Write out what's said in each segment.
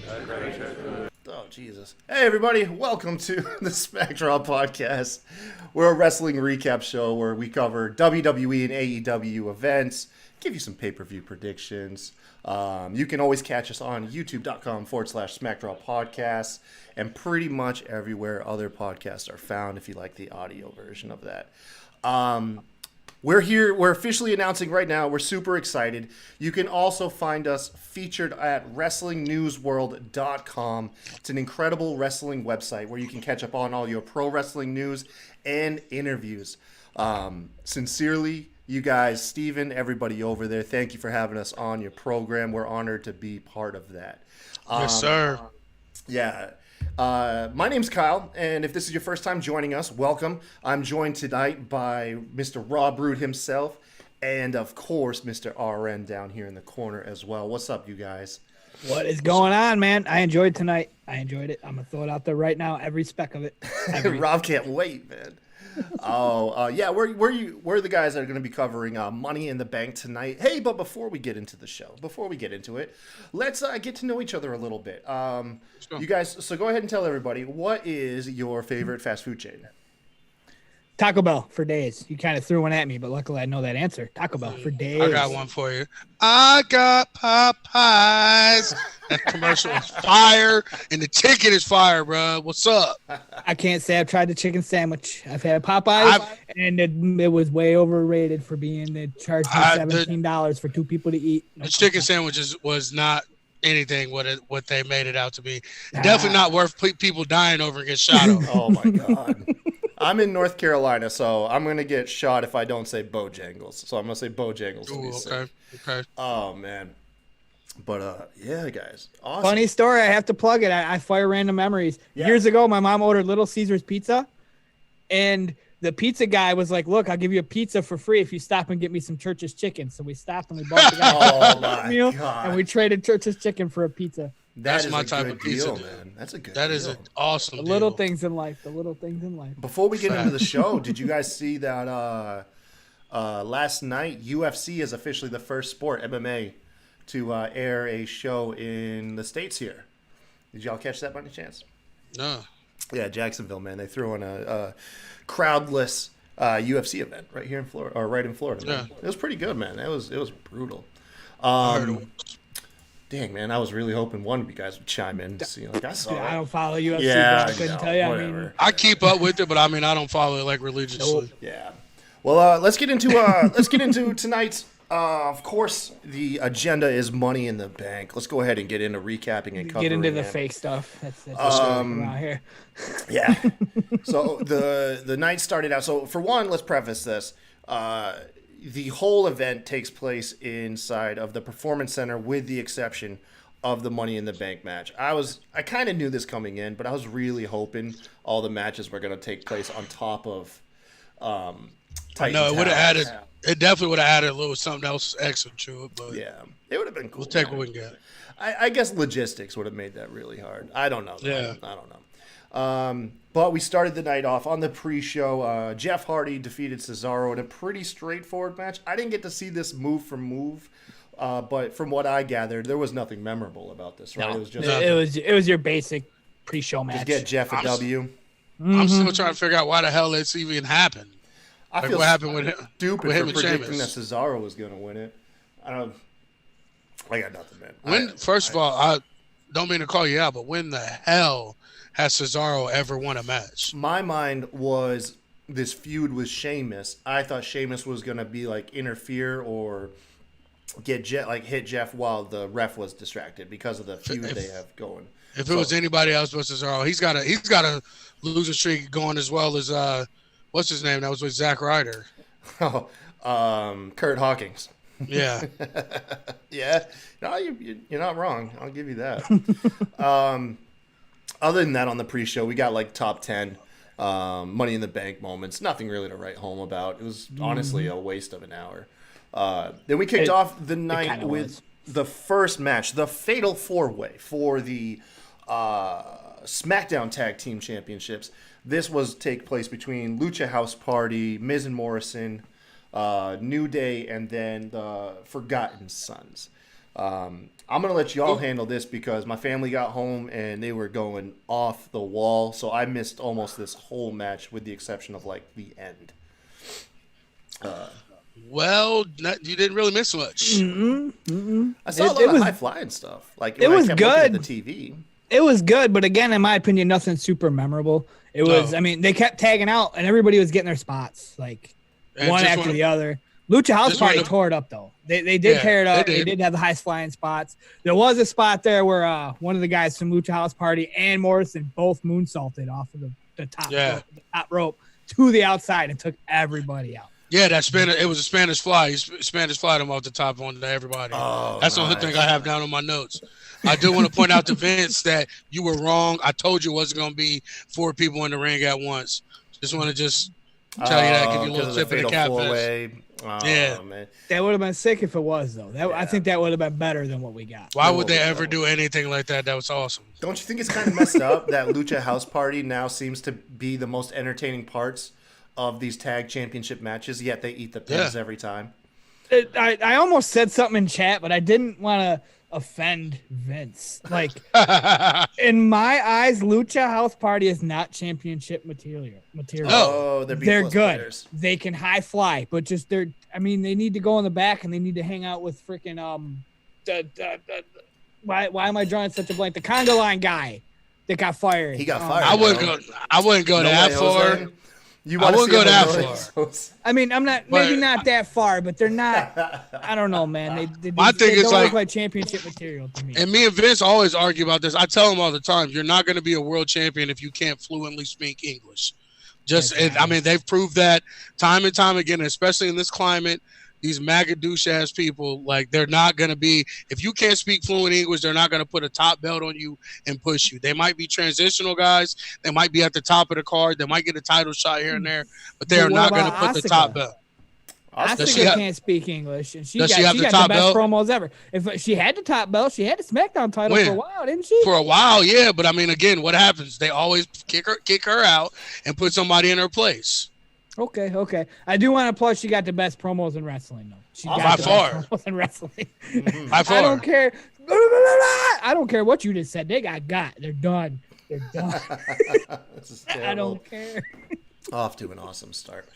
Oh, Jesus. Hey, everybody. Welcome to the SmackDraw Podcast. We're a wrestling recap show where we cover WWE and AEW events, give you some pay-per-view predictions. You can always catch us on youtube.com/SmackDraw Podcast and pretty much everywhere other podcasts are found if you like the audio version of that. We're here. We're officially announcing right now. We're super excited. You can also find us featured at WrestlingNewsWorld.com. It's an incredible wrestling website where you can catch up on all your pro wrestling news and interviews. Sincerely, you guys, Steven, everybody over there, thank you for having us on your program. We're honored to be part of that. Yes, sir. Yeah. My name's Kyle, and if this is your first time joining us, welcome. I'm joined tonight by Mr. Rob Roode himself, and of course, Mr. RN down here in the corner as well. What's up, you guys? What is going on, man? I enjoyed tonight. I enjoyed it. I'm gonna throw it out there right now, every speck of it. Rob can't wait, man. Yeah, we're the guys that are going to be covering Money in the Bank tonight. Hey, but before we get into the show, before we get into it, let's get to know each other a little bit. You guys, so go ahead and tell everybody, what is your favorite fast food chain? Taco Bell for days. You kind of threw one at me, but luckily I know that answer. Taco Bell for days. I got one for you. I got Popeyes. That commercial is fire, and the chicken is fire, bro. What's up? I can't say I've tried the chicken sandwich. I've had Popeyes, and it was way overrated for being they charged me $17 for two people to eat. The chicken sandwiches was not anything what they made it out to be. Definitely not worth people dying over and get shot over. Oh my god. I'm in North Carolina, so I'm going to get shot if I don't say Bojangles. So I'm going to say Bojangles. Ooh, okay. Oh, man. But, yeah, guys. Awesome. Funny story. I have to plug it. I fire random memories. Yeah. Years ago, my mom ordered Little Caesars pizza, and the pizza guy was like, look, I'll give you a pizza for free if you stop and get me some Church's chicken. So we stopped and we bought the guy meal, God. and we traded Church's chicken for a pizza. That's my type of pizza, deal, man. That's a good deal. That is an awesome The little things in life. The little things in life. Before we get into the show, did you guys see that last night UFC is officially the first sport, MMA, to air a show in the States here? Did y'all catch that by any chance? No. Yeah, Jacksonville, man. They threw in a crowdless UFC event right here in Florida, or right in Florida. Man. Yeah. It was pretty good, man. It was brutal. Dang, man, I was really hoping one of you guys would chime in. See, like, I don't follow UFC, yeah, but I couldn't tell you. Whatever. I mean, I keep up with it, but I mean, I don't follow it like religiously. Yeah. Well, let's get into tonight's. Of course, the agenda is Money in the Bank. Let's go ahead and get into recapping and covering. Get into the it. fake stuff. That's around here. Yeah. So the night started out. So for one, let's preface this. The whole event takes place inside of the Performance Center with the exception of the Money in the Bank match. I kind of knew this coming in, but I was really hoping all the matches were going to take place on top of Titan No, it would have Towers. added. It definitely would have added a little something else extra to it, but Yeah, it would have been cool. we'll take what we can get. I guess logistics would have made that really hard. I don't know. Yeah. I don't know. But we started the night off on the pre-show. Jeff Hardy defeated Cesaro in a pretty straightforward match. I didn't get to see this move for move, but from what I gathered, there was nothing memorable about this, right? No, It was just it was your basic pre-show match. get Jeff a W. I'm still trying to figure out why the hell this even happened. I Like, feel what happened with him? stupid with him for and predicting that Sheamus? Cesaro was going to win it. I got nothing, man. First of all, I don't mean to call you out, but when the hell has Cesaro ever won a match? My mind was this feud with Sheamus. I thought Sheamus was gonna be like interfere or hit Jeff while the ref was distracted because of the feud they have going. If it was anybody else but Cesaro, he's got a losing streak going as well as what's his name? That was with Zack Ryder. Oh, Kurt Hawkins. Yeah. Yeah, no, you're not wrong. I'll give you that. Other than that, on the pre-show, we got like top 10 Money in the Bank moments. Nothing really to write home about. It was honestly a waste of an hour. Then we kicked off the night with the first match, the Fatal 4-Way for the SmackDown Tag Team Championships. This was take place between Lucha House Party, Miz and Morrison, New Day, and then the Forgotten Sons. I'm gonna let y'all handle this because my family got home and they were going off the wall, so I missed almost this whole match with the exception of like the end. Well, you didn't really miss much. I saw a lot of high flying stuff. Like it when was I kept looking at good. the TV. It was good, but again, in my opinion, nothing super memorable. It was. No. I mean, they kept tagging out, and everybody was getting their spots like And one just after wanna- the other. Lucha House just Party wanna- tore it up though. They did Yeah, tear it up. they They did. did have the highest flying spots. There was a spot there where one of the guys from Lucha House Party and Morrison both moonsaulted off of the top rope to the outside and took everybody out. Yeah, it was a Spanish fly. He Spanish flied him off the top onto everybody. Oh, That's the only thing I have down on my notes. I do want to point out to Vince that you were wrong. I told you it wasn't going to be 4 people in the ring at once. Just want to tell you that, give you a little tip of the cap. Yeah. Man. That would have been sick if it was though. I think that would have been better than what we got. Why would they ever do anything like that? That was awesome. Don't you think it's kind of messed up that Lucha House Party now seems to be the most entertaining parts of these tag championship matches, yet they eat the pins every time? I almost said something in chat, but I didn't want to offend Vince. Like, in my eyes, Lucha House Party is not championship material. Oh, they're They're B-plus good. players. They can high fly, but just they need to go in the back and they need to hang out with freaking why am I drawing such a blank? The conga line guy that got fired. He got fired. I wouldn't go No that way, far. Jose. You I wanna wouldn't see go him that in far. Jose? I mean, I'm not maybe not that far, but they're not. I don't know, man. They I think they it's don't like- look like championship material to me. And me and Vince always argue about this. I tell him all the time, you're not going to be a world champion if you can't fluently speak English. They've proved that time and time again, especially in this climate. These MAGA douche-ass people, like, they're not going to be – if you can't speak fluent English, they're not going to put a top belt on you and push you. They might be transitional guys. They might be at the top of the card. They might get a title shot here and there, but they But are what not going to about put the Asuka? top belt. Asuka she have- can't speak English, and she Does got she have the the top best belt? promos ever. If she had the top belt, she had the SmackDown title When? for a while, didn't she? For a while, yeah, but I mean, again, what happens? They always kick her out and put somebody in her place. Okay. I do want to applaud. She got the best promos in wrestling, though. She got By the far. best promos in wrestling. By far. I don't care. I don't care what you just said. They got. They're done. They're done. This is I terrible. don't care. Off to an awesome start.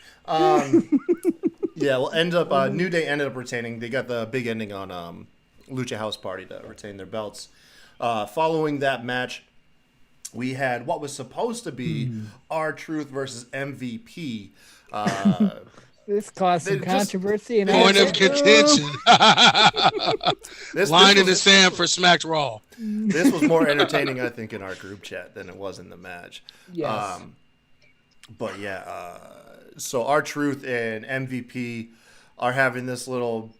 Yeah, well, New Day ended up retaining. They got the big ending on Lucha House Party to retain their belts. Following that match, we had what was supposed to be R-Truth versus MVP. This caused some They just- controversy. And Point of contention. This Line in the was, sand for Smacked Raw. this was more entertaining, I think, in our group chat than it was in the match. Yes. But yeah, so R-Truth and MVP are having this little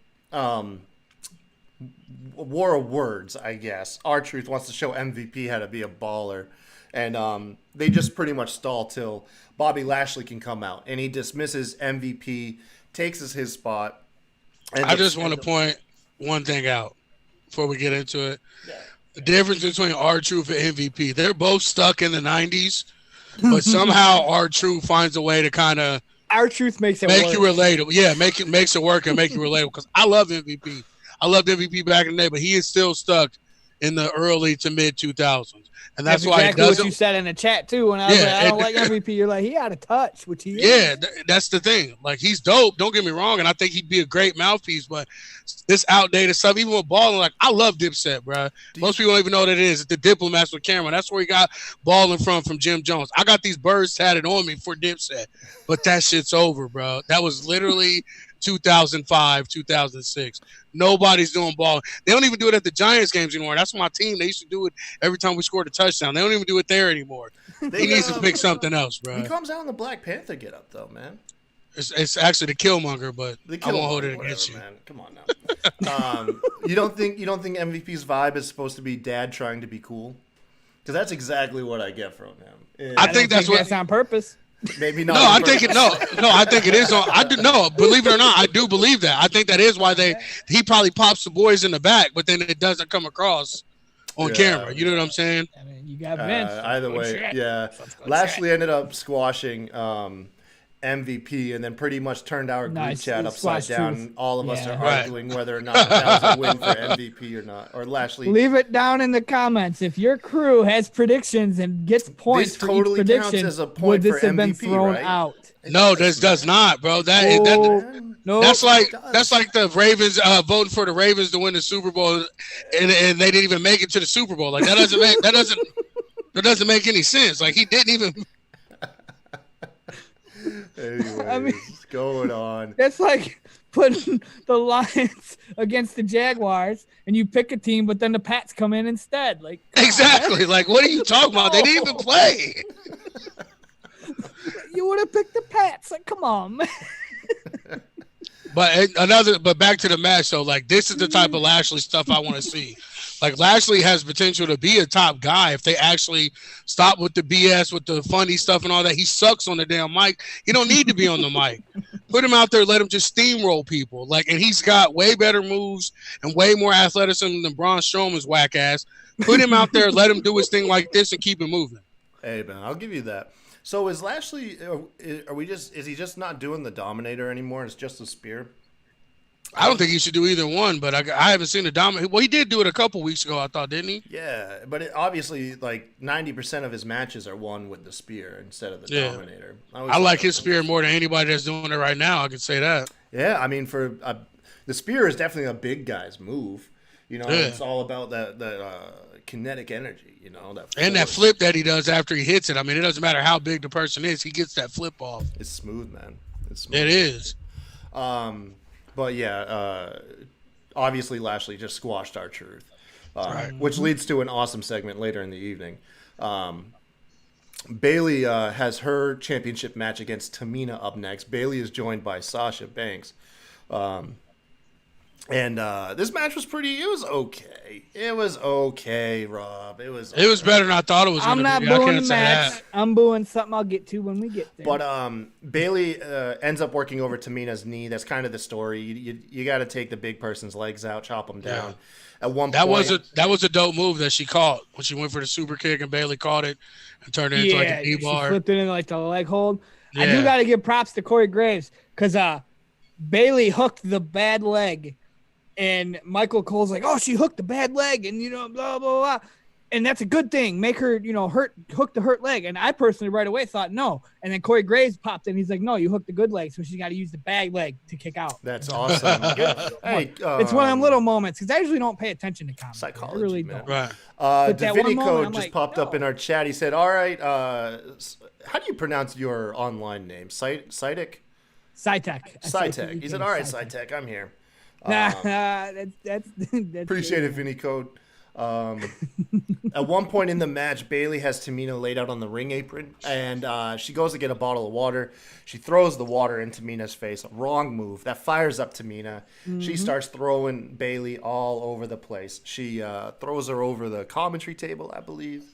war of words, I guess. R-Truth wants to show MVP how to be a baller. And they just pretty much stall till Bobby Lashley can come out. And he dismisses MVP, takes his spot. And I just want to point one thing out before we get into it. The difference between R-Truth and MVP. They're both stuck in the 90s, but somehow R-Truth finds a way to kind of R-Truth makes it make work. you relatable. Yeah, makes it work and make you relatable. Because I love MVP. I loved MVP back in the day, but he is still stuck in the early to mid 2000s, and that's why exactly it what doesn't. you said in the chat too. When I was Yeah, like, I don't it- like MVP, you're like, he out of touch, which he Yeah, is. that's the thing. Like, he's dope. Don't get me wrong, and I think he'd be a great mouthpiece. But this outdated stuff, even with balling, like, I love Dipset, bro. Most people don't even know what it is. It's the Diplomats with Cameron. That's where he got balling from Jim Jones. I got these birds tatted on me for Dipset, but that shit's over, bro. That was literally 2005, 2006. Nobody's doing ball. They don't even do it at the Giants games anymore. That's my team. They used to do it every time we scored a touchdown. They don't even do it there anymore. He needs to pick something else, bro. He comes out in the Black Panther get up though, man. It's actually the Killmonger, but The I won't hold Killmonger, it against whatever, you. man. Come on now. You don't think MVP's vibe is supposed to be dad trying to be cool? Because that's exactly what I get from him. I don't think that's what. on purpose. Maybe not. No, on I think it. purpose. No, I think it is. I do no. Believe it or not, I do believe that. I think that is why he probably pops the boys in the back, but then it doesn't come across on Yeah. camera. You know what I'm saying? I mean, you got Vince. Either Good way, shit. yeah. Let's go Lashley ended up squashing MVP, and then pretty much turned our group Nice. chat It's upside Squash down. Truth. All of us Yeah. are Right. arguing whether or not that was a win for MVP or not. Or Lashley. Leave it down in the comments. If your crew has predictions and gets points This for totally each counts prediction, as a point would this for have been MVP, thrown right? out? No, this does not, bro. That Oh, no. that's like it does. that's like the Ravens voting for the Ravens to win the Super Bowl, and they didn't even make it to the Super Bowl. Like that doesn't make any sense. Like he didn't even. Anyways, I mean- going on. That's like putting the Lions against the Jaguars, and you pick a team, but then the Pats come in instead. Like Exactly. Like, what are you talking about? They didn't even play. you would have picked the Pats. Like, come on, man. But back to the match though. Like, this is the type of Lashley stuff I want to see. Like, Lashley has potential to be a top guy if they actually stop with the BS, with the funny stuff and all that. He sucks on the damn mic. He don't need to be on the mic. Put him out there, let him just steamroll people. Like, and he's got way better moves and way more athleticism than Braun Strowman's whack ass. Put him out there, let him do his thing like this, and keep it moving. Hey man, I'll give you that. So is Lashley? Is he just not doing the Dominator anymore? It's just a spear. I don't think he should do either one, but I haven't seen the dominant. Well, he did do it a couple weeks ago, I thought, didn't he? Yeah, but obviously, like 90% of his matches are won with the spear instead of the Yeah. Dominator. I like his spear more than anybody that's doing it right now. I could say that. Yeah, I mean, the spear is definitely a big guy's move. You know, Yeah. it's all about that kinetic energy. You know, And that force. flip that he does after he hits it. I mean, it doesn't matter how big the person is. He gets that flip off. It's smooth, man. It's smooth. It is. But yeah, obviously Lashley just squashed our truth, Right. which leads to an awesome segment later in the evening. Bayley has her championship match against Tamina up next. Bayley is joined by Sasha Banks. And this match was it was okay. It was okay, Rob. It was better than I thought it was going I'm to not be. I booing can't the say match. that. I'm booing something I'll get to when we get there. But Bayley ends up working over Tamina's knee. That's kind of the story. You got to take the big person's legs out, chop them down. At one That point, was a dope move that she caught when she went for the super kick and Bayley caught it and turned it into like a she D-bar. flipped it in like the leg hold. I Yeah. do got to give props to Corey Graves because Bayley hooked the bad leg, and Michael Cole's like, "Oh, she hooked the bad leg," and blah blah blah, and that's a good thing. Make her hook the hurt leg. And I personally right away thought no, and then Corey Graves popped in. He's like, "No, you hooked the good leg, so she's got to use the bad leg to kick out." That's awesome. Hey, It's one of them little moments because I usually don't pay attention to comedy. Psychology, I really man. don't. Right. But that one Davidico moment, I'm just like, popped up no. in our chat. He said, "All right, how do you pronounce your online name? Cytec? Cytec. Cytec." He said, "All right, Cytec, I'm here." Nah, that's Appreciate it, Vinny Code. At one point in the match, Bayley has Tamina laid out on the ring apron, and she goes to get a bottle of water. She throws the water in Tamina's face. Wrong move. That fires up Tamina. She starts throwing Bayley all over the place. She throws her over the commentary table, I believe.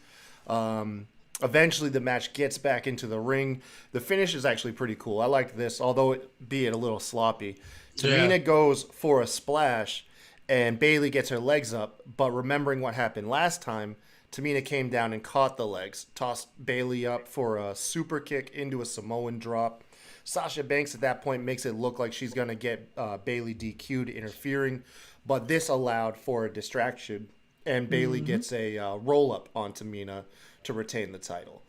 Eventually, the match gets back into the ring. The finish is actually pretty cool. I like this, although it be a little sloppy. Tamina goes for a splash, and Bayley gets her legs up. But remembering what happened last time, Tamina came down and caught the legs, tossed Bayley up for a super kick into a Samoan drop. Sasha Banks at that point makes it look like she's going to get Bayley DQ'd, interfering. But this allowed for a distraction, and Bayley gets a roll-up on Tamina to retain the title.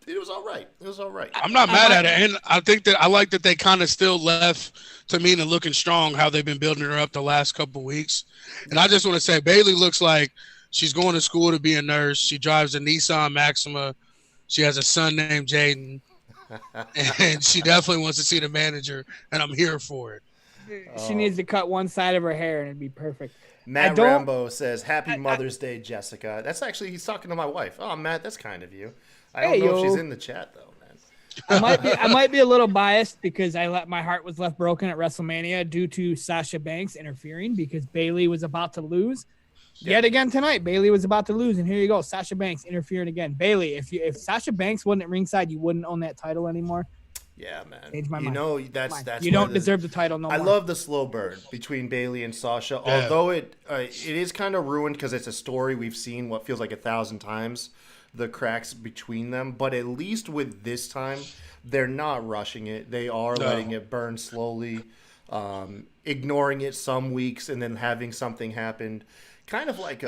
It was all right. It was all right. I'm not mad at it, and I think that I like that they kind of still left Tamina looking strong. How they've been building her up the last couple weeks, and I just want to say Bayley looks like she's going to school to be a nurse. She drives a Nissan Maxima. She has a son named Jaden, and she definitely wants to see the manager, and I'm here for it. She needs to cut one side of her hair and it'd be perfect. Matt Rambo says, "Happy Mother's Day, Jessica." That's actually, he's talking to my wife. Oh, Matt, that's kind of you. I don't know if she's in the chat, though, man. I might be a little biased because my heart was left broken at WrestleMania due to Sasha Banks interfering because Bayley was about to lose. Yet again tonight, Bayley was about to lose, and here you go, Sasha Banks interfering again. Bayley, if Sasha Banks wasn't at ringside, you wouldn't own that title anymore. Yeah, man. Change my mind. That's Fine. that's You where don't deserve the title no I more. love the slow burn between Bailey and Sasha, Yeah. although it is kind of ruined because it's a story we've seen what feels like 1,000 times, the cracks between them. But at least with this time, they're not rushing it. They are No. letting it burn slowly, ignoring it some weeks, and then having something happen, kind of like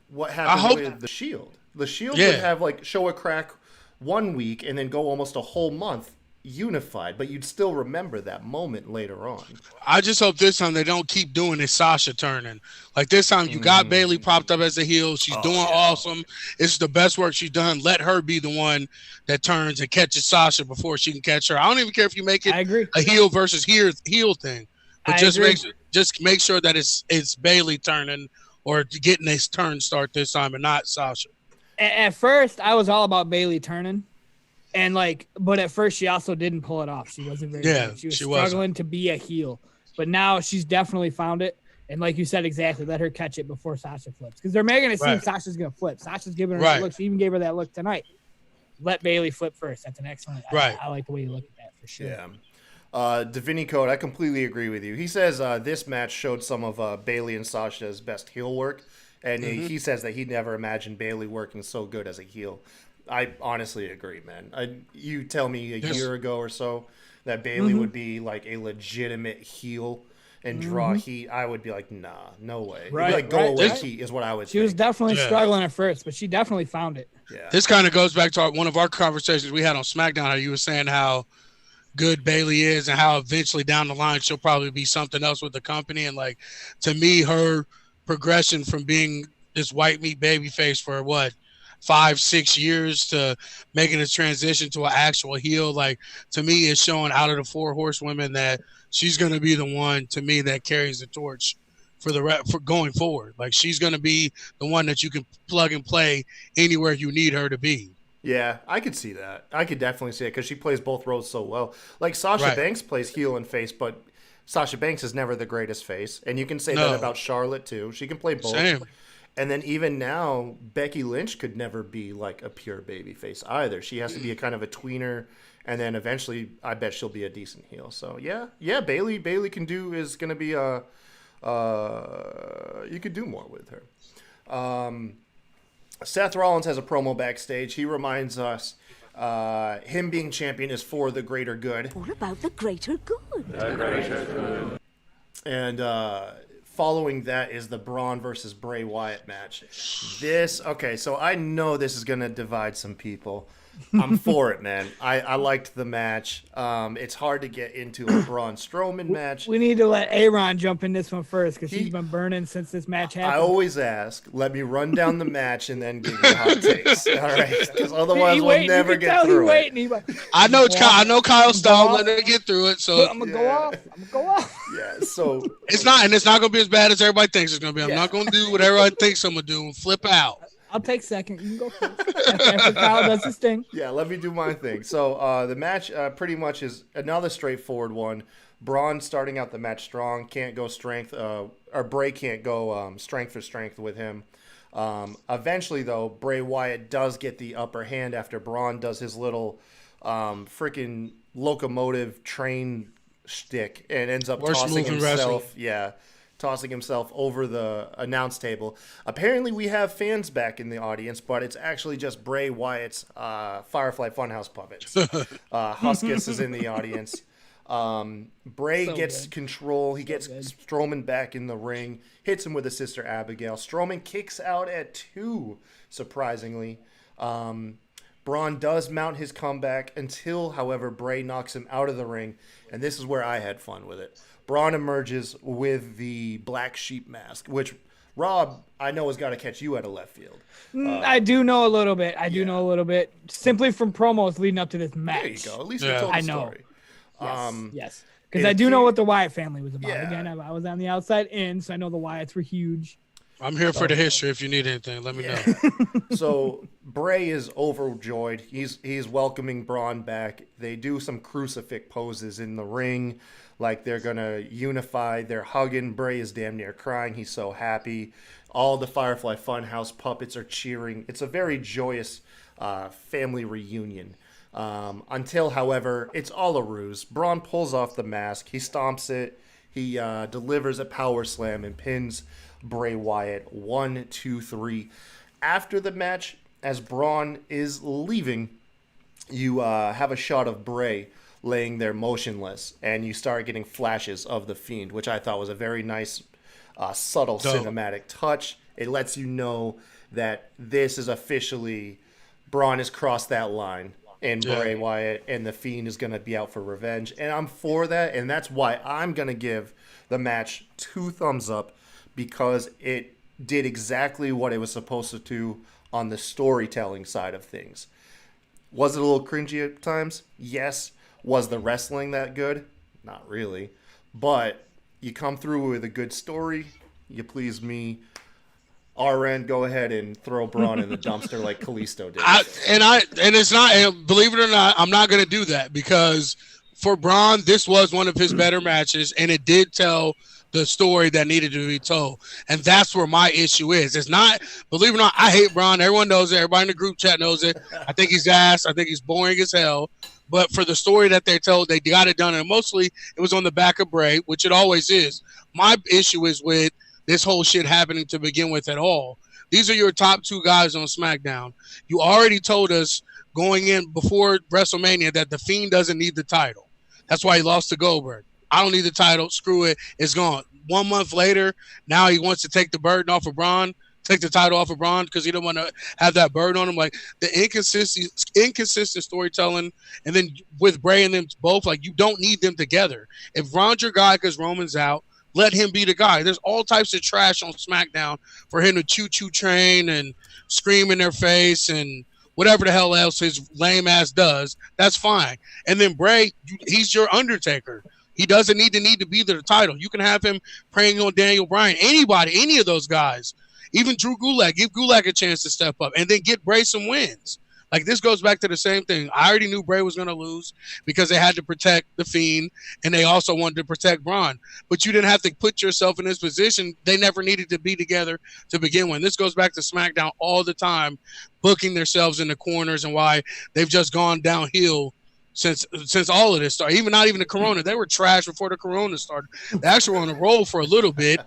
what happened hope- with the Shield. The Shield Yeah. would have like show a crack one week and then go almost a whole month unified, but you'd still remember that moment later on. I just hope this time they don't keep doing this Sasha turning. Like this time, you got Bailey propped up as a heel. She's doing awesome. It's the best work she's done. Let her be the one that turns and catches Sasha before she can catch her. I don't even care if you make it I agree. a heel versus heel thing, but I just agree. make sure that it's Bailey turning or getting a turn start this time and not Sasha. At first, I was all about Bailey turning, and but at first she also didn't pull it off. She wasn't very Yeah, good. She was she wasn't. struggling to be a heel, but now she's definitely found it. And like you said, exactly, let her catch it before Sasha flips, because they're making it seem Right. Sasha's gonna flip. Sasha's giving her Right. that look. She even gave her that look tonight. Let Bailey flip first. That's an excellent. Right. I like the way you look at that for sure. Yeah. Davini Code, I completely agree with you. He says this match showed some of Bailey and Sasha's best heel work, and he says that he never imagined Bailey working so good as a heel. I honestly agree, man. You tell me a year ago or so that Bailey would be like a legitimate heel and draw heat, I would be like, nah, no way. It'd be Right, like go right, away right. heat is what I would She was think. definitely Yeah. struggling at first, but she definitely found it. Yeah. This kind of goes back to one of our conversations we had on SmackDown. How you were saying how good Bailey is and how eventually down the line she'll probably be something else with the company. And like to me, her progression from being this white meat babyface for 5-6 years to making a transition to an actual heel, like to me is showing out of the 4 horsewomen that she's going to be the one to me that carries the torch for for going forward. Like she's going to be the one that you can plug and play anywhere you need her to be. Yeah, I could see that. I could definitely see it because she plays both roles so well. Like Sasha Right. Banks plays heel and face, but Sasha Banks is never the greatest face. And you can say No. that about Charlotte too. She can play both. Same. And then even now, Becky Lynch could never be like a pure baby face either. She has to be a kind of a tweener, and then eventually, I bet she'll be a decent heel. So yeah, Bailey can do is going to be a. You could do more with her. Seth Rollins has a promo backstage. He reminds us him being champion is for the greater good. What about the greater good? And following that is the Braun versus Bray Wyatt match. Okay, so I know this is going to divide some people. I'm for it, man. I liked the match. It's hard to get into a Braun Strowman match. We need to let Aaron jump in this one first because he's been burning since this match I happened. always ask, let me run down the match and then give you hot takes. All right, because otherwise He we'll waiting, never you can get tell through he it. waiting. He like, I know Kyle Stone off. letting her get through it, so I'm gonna go off. I'm gonna go off. Yeah, so it's not gonna be as bad as everybody thinks it's gonna be. I'm Yeah. not gonna do what everybody thinks I'm gonna do and flip out. I'll take second. You can go first. After Kyle does his thing. yeah, let me do my thing. So the match pretty much is another straightforward one. Braun starting out the match strong, can't go strength, or Bray can't go strength for strength with him. Eventually, though, Bray Wyatt does get the upper hand after Braun does his little freaking locomotive train shtick and ends up Worst tossing move in himself. wrestling. Yeah, tossing himself over the announce table. Apparently, we have fans back in the audience, but it's actually just Bray Wyatt's Firefly Funhouse puppets. Huskus is in the audience. Bray So gets good. control. He gets Strowman back in the ring, hits him with his sister Abigail. Strowman kicks out at 2, surprisingly. Braun does mount his comeback until, however, Bray knocks him out of the ring, and this is where I had fun with it. Braun emerges with the black sheep mask, which Rob, I know, has got to catch you out of left field. I do know a little bit. I do know a little bit simply from promos leading up to this match. There you go. At least Yeah. we told the I know. story. Yes. Because it I do know appear- what the Wyatt family was about. Yeah. Again, I was on the outside in, so I know the Wyatts were huge. I'm here for the history. If you need anything, let me know. So Bray is overjoyed. He's welcoming Braun back. They do some crucifix poses in the ring, like they're gonna unify. They're hugging. Bray is damn near crying. He's so happy. All the Firefly Funhouse puppets are cheering. It's a very joyous family reunion. Until, however, it's all a ruse. Braun pulls off the mask. He stomps it. He delivers a power slam and pins Bray Wyatt 1, 2, 3. After the match, as Braun is leaving, you have a shot of Bray laying there motionless, and you start getting flashes of the Fiend, which I thought was a very nice, subtle cinematic touch. It lets you know that this is officially Braun has crossed that line, and Bray Wyatt and the Fiend is going to be out for revenge, and I'm for that, and that's why I'm going to give the match 2 thumbs up, because it did exactly what it was supposed to do on the storytelling side of things. Was it a little cringy at times? Yes. Was the wrestling that good? Not really. But you come through with a good story. You please me. RN, go ahead and throw Braun in the dumpster like Kalisto did. And it's not, and believe it or not, I'm not going to do that, because for Braun, this was one of his better matches, and it did tell the story that needed to be told. And that's where my issue is. It's not, believe it or not, I hate Braun. Everyone knows it. Everybody in the group chat knows it. I think he's ass. I think he's boring as hell. But for the story that they told, they got it done. And mostly it was on the back of Bray, which it always is. My issue is with this whole shit happening to begin with at all. These are your top 2 guys on SmackDown. You already told us going in before WrestleMania that The Fiend doesn't need the title. That's why he lost to Goldberg. I don't need the title. Screw it. It's gone. 1 month later, now he wants to take the burden off of Braun, take the title off of Braun because he don't want to have that burden on him. Like, the inconsistent storytelling, and then with Bray and them both, like, you don't need them together. If Braun's your guy because Roman's out, let him be the guy. There's all types of trash on SmackDown for him to choo-choo train and scream in their face and whatever the hell else his lame ass does. That's fine. And then Bray, he's your Undertaker. He doesn't need to be the title. You can have him praying on Daniel Bryan, anybody, any of those guys, even Drew Gulak. Give Gulak a chance to step up and then get Bray some wins. Like, this goes back to the same thing. I already knew Bray was going to lose because they had to protect the Fiend, and they also wanted to protect Braun. But you didn't have to put yourself in this position. They never needed to be together to begin with. This goes back to SmackDown all the time, booking themselves in the corners, and why they've just gone downhill since all of this started. Not even the Corona. They were trash before the Corona started. They actually were on a roll for a little bit,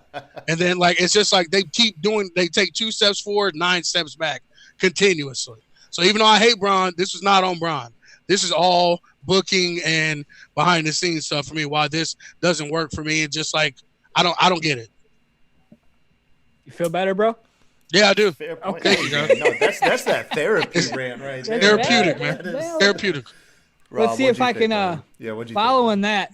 and then, like, it's just like they take 2 steps forward, 9 steps back continuously. So even though I hate Braun, this was not on Braun. This is all booking and behind the scenes stuff for me. Why this doesn't work for me, it's just like I don't get it. You feel better, bro? Yeah, I do. Fair point. Okay. No, that's that therapy rant right there. Therapeutic, man. Therapeutic. Rob, Let's see what'd if you I think, can man? What'd you following that.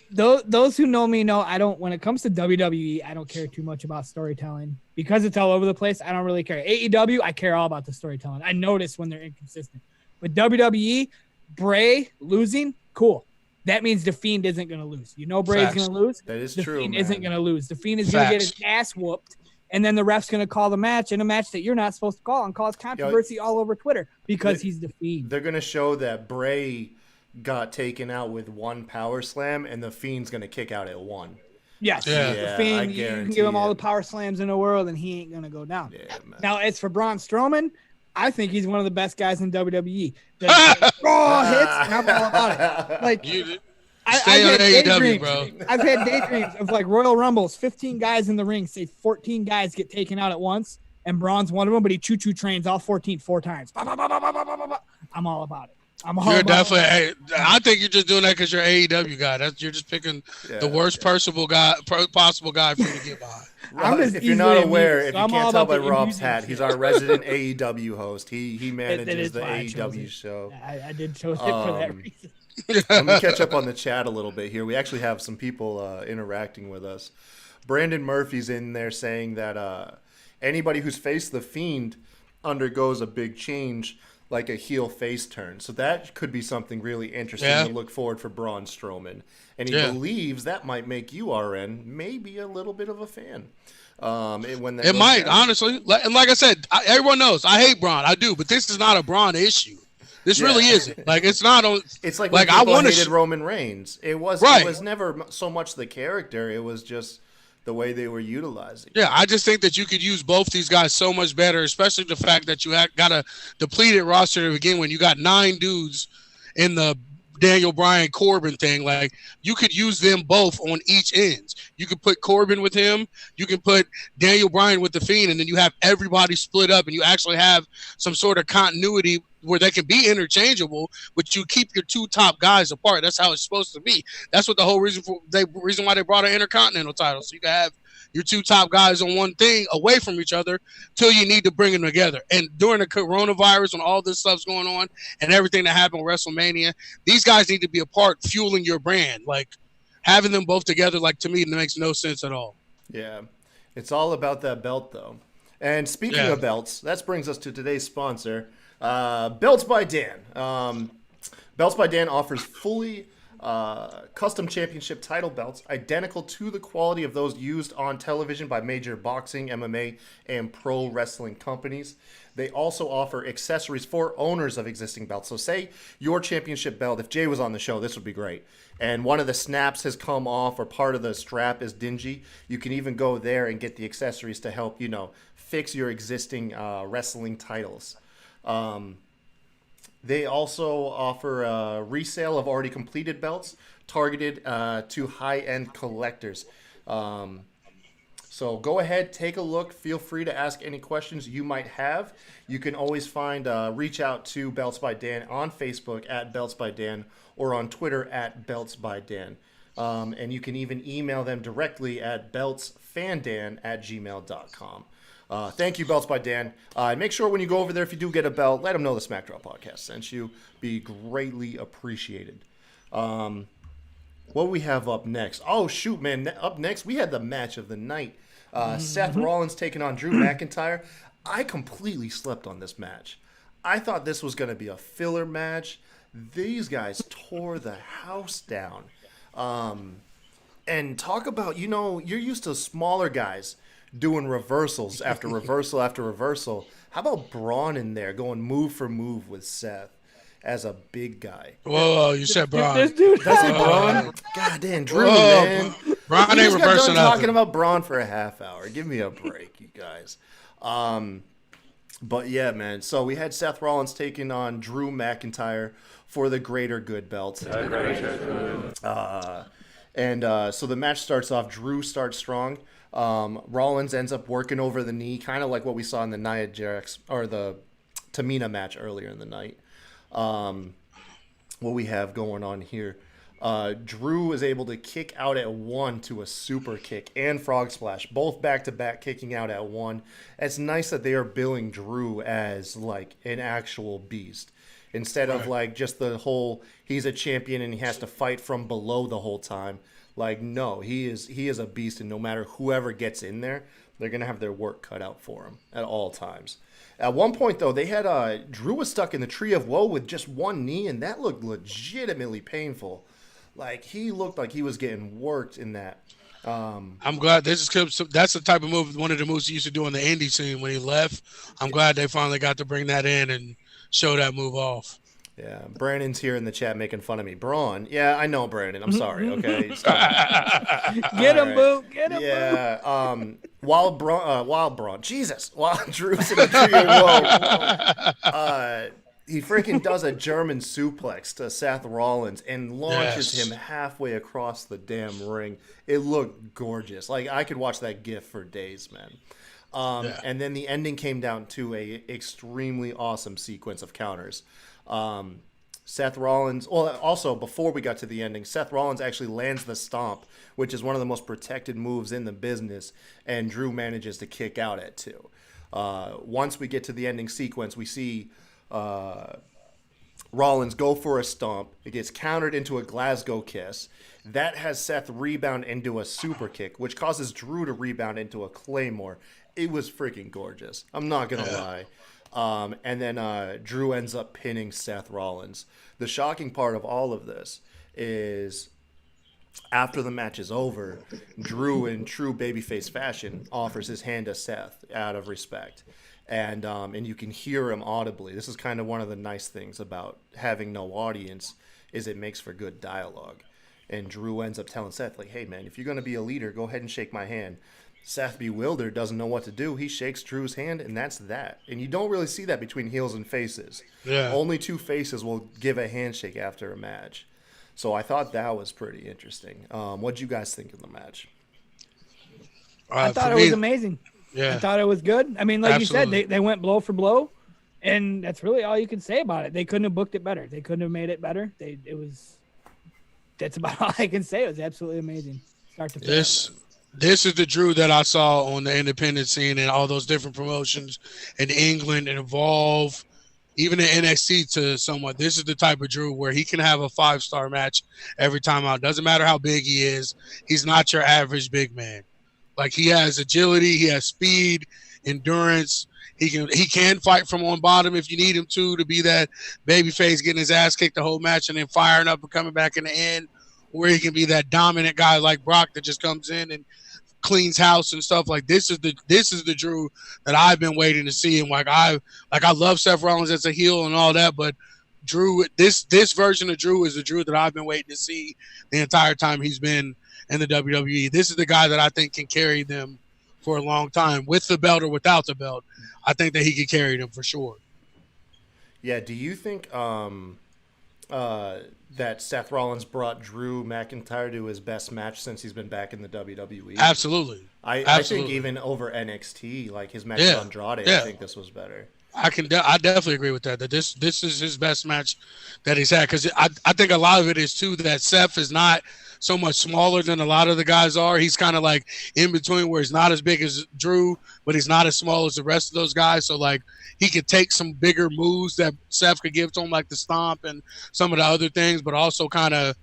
Those who know me know I don't, when it comes to WWE, I don't care too much about storytelling because it's all over the place. I don't really care. AEW, I care all about the storytelling. I notice when they're inconsistent. But WWE, Bray losing, cool. That means the Fiend isn't going to lose. You know Bray's going to lose. That is the true, Fiend man. isn't going to lose. The Fiend is going to get his ass whooped, and then the ref's going to call the match in a match that you're not supposed to call and cause controversy all over Twitter because he's the Fiend. They're going to show that Bray got taken out with 1 power slam, and the Fiend's going to kick out at 1. Yes. Yeah. The I Fiend, you guarantee can give him all it. the power slams in the world, and he ain't going to go down. Yeah, man. Now, as for Braun Strowman, I think he's one of the best guys in WWE. The raw hits, and I'm all about it. Like, I've Stay on had AEW, daydreams. bro. I've had daydreams of, like, Royal Rumbles, 15 guys in the ring, say 14 guys get taken out at once, and Braun's one of them, but he choo-choo trains all 14 4 times. Bah, bah, bah, bah, bah, bah, bah, bah. I'm all about it. You're definitely. I think you're just doing that because you're AEW guy. You're just picking the worst possible guy for you to get behind. Rob, just if you're not easily aware, amused, if so you I'm all can't tell about by the Rob's amusing hat, shit. he's our resident AEW host. He manages is the why I chose AEW it. show. I did chose it for that reason. Let me catch up on the chat a little bit here. We actually have some people interacting with us. Brandon Murphy's in there saying that anybody who's faced the Fiend undergoes a big change, like a heel face turn. So that could be something really interesting to look forward for Braun Strowman. And he believes that might make you, RN, maybe a little bit of a fan. When that It goes might, down. honestly. And like I said, everyone knows I hate Braun. I do, but this is not a Braun issue. This really isn't. Like, it's not on. It's like like when people I want hated to. Roman Reigns. It was Right. It was never so much the character. It was just the way they were utilizing. Yeah, I just think that you could use both these guys so much better, especially the fact that you got a depleted roster to begin when you got 9 dudes in the Daniel Bryan Corbin thing. Like, you could use them both on each ends. You could put Corbin with him, you can put Daniel Bryan with the Fiend, and then you have everybody split up, and you actually have some sort of continuity where they can be interchangeable, but you keep your 2 top guys apart. That's how it's supposed to be. That's what the whole reason why they brought an Intercontinental title, so you can have your 2 top guys on one thing away from each other till you need to bring them together. And during the coronavirus, when all this stuff's going on and everything that happened with WrestleMania, these guys need to be apart, fueling your brand. Like, having them both together, like, to me, it makes no sense at all. Yeah, it's all about that belt, though. And speaking of belts, that brings us to today's sponsor, Belts by Dan. Belts by Dan offers fully custom championship title belts identical to the quality of those used on television by major boxing, MMA, and pro wrestling companies. They also offer accessories for owners of existing belts. So say your championship belt, if Jay was on the show, this would be great. And one of the snaps has come off or part of the strap is dingy. You can even go there and get the accessories to help, fix your existing wrestling titles. They also offer resale of already completed belts targeted to high-end collectors. So go ahead, take a look. Feel free to ask any questions you might have. You can always reach out to Belts by Dan on Facebook at Belts by Dan or on Twitter at Belts by Dan. And you can even email them directly at beltsfandan@gmail.com. Thank you, Belts by Dan. Make sure when you go over there, if you do get a belt, let them know the SmackDrop podcast sent you. Be greatly appreciated. What do we have up next? Oh, shoot, man. Up next, we had the match of the night. Seth Rollins taking on Drew McIntyre. I completely slept on this match. I thought this was going to be a filler match. These guys tore the house down. And talk about, you're used to smaller guys doing reversals after reversal after reversal. How about Braun in there going move for move with Seth as a big guy? Whoa, you said Braun. This dude. That's it, Braun. God damn, Drew, man. Braun ain't got reversing done talking nothing. about Braun for a half hour. Give me a break, you guys. But yeah, man. So we had Seth Rollins taking on Drew McIntyre for the Greater Good belt. So the match starts off. Drew starts strong. Rollins ends up working over the knee, kind of like what we saw in the Nia Jax or the Tamina match earlier in the night. What we have going on here. Drew is able to kick out at 1 to a super kick and frog splash, both back-to-back kicking out at 1. It's nice that they are billing Drew as like an actual beast instead of like just the whole he's a champion and he has to fight from below the whole time. Like, no, he is a beast, and no matter whoever gets in there, they're gonna have their work cut out for him at all times. At one point, though, they had Drew was stuck in the Tree of Woe with just one knee, and that looked legitimately painful. Like, he looked like he was getting worked in that. I'm glad that's the type of move, one of the moves he used to do on the indie scene when he left. I'm glad they finally got to bring that in and show that move off. Yeah, Brandon's here in the chat making fun of me. Braun, yeah, I know, Brandon. I'm sorry. Okay, stop. Get him, right. Boo. Get him, Boo. Yeah. While Drew's in the Tree of Woe, he freaking does a German suplex to Seth Rollins and launches him halfway across the damn ring. It looked gorgeous. Like, I could watch that GIF for days, man. And then the ending came down to a extremely awesome sequence of counters. Seth Rollins, well, also before we got to the ending, Seth Rollins actually lands the stomp, which is one of the most protected moves in the business, and Drew manages to kick out at 2. Once we get to the ending sequence, we see Rollins go for a stomp. It gets countered into a Glasgow kiss. That has Seth rebound into a super kick, which causes Drew to rebound into a Claymore. It was freaking gorgeous. I'm not going to lie. And then Drew ends up pinning Seth Rollins. The shocking part of all of this is after the match is over, Drew, in true babyface fashion, offers his hand to Seth out of respect. And you can hear him audibly. This is kind of one of the nice things about having no audience is it makes for good dialogue. And Drew ends up telling Seth, like, hey, man, if you're going to be a leader, go ahead and shake my hand. Seth, bewildered, doesn't know what to do. He shakes Drew's hand, and that's that. And you don't really see that between heels and faces. Yeah. Only two faces will give a handshake after a match. So I thought that was pretty interesting. What'd you guys think of the match? I thought it was amazing. Yeah. I thought it was good. I mean, like Absolutely. you said, they went blow for blow, and that's really all you can say about it. They couldn't have booked it better. They couldn't have made it better. That's about all I can say. It was absolutely amazing. Start to finish. This is the Drew that I saw on the independent scene and all those different promotions in England and Evolve, even in NXT to somewhat. This is the type of Drew where he can have a 5-star match every time out. Doesn't matter how big he is. He's not your average big man. Like, he has agility, he has speed, endurance. He can fight from on bottom if you need him to be that babyface getting his ass kicked the whole match and then firing up and coming back in the end, where he can be that dominant guy like Brock that just comes in and cleans house and stuff. Like, this is the Drew that I've been waiting to see. And I love Seth Rollins as a heel and all that, but Drew, this version of Drew is the Drew that I've been waiting to see the entire time he's been in the WWE. This is the guy that I think can carry them for a long time, with the belt or without the belt. I think that he could carry them for sure. Yeah, do you think that Seth Rollins brought Drew McIntyre to his best match since he's been back in the WWE? Absolutely. I think even over NXT, like his match with Andrade, I think this was better. I definitely agree with that. That this is his best match that he's had, because I think a lot of it is too that Seth is not so much smaller than a lot of the guys are. He's kind of like in between, where he's not as big as Drew, but he's not as small as the rest of those guys. So like, he could take some bigger moves that Seth could give to him, like the stomp and some of the other things, but also kind of,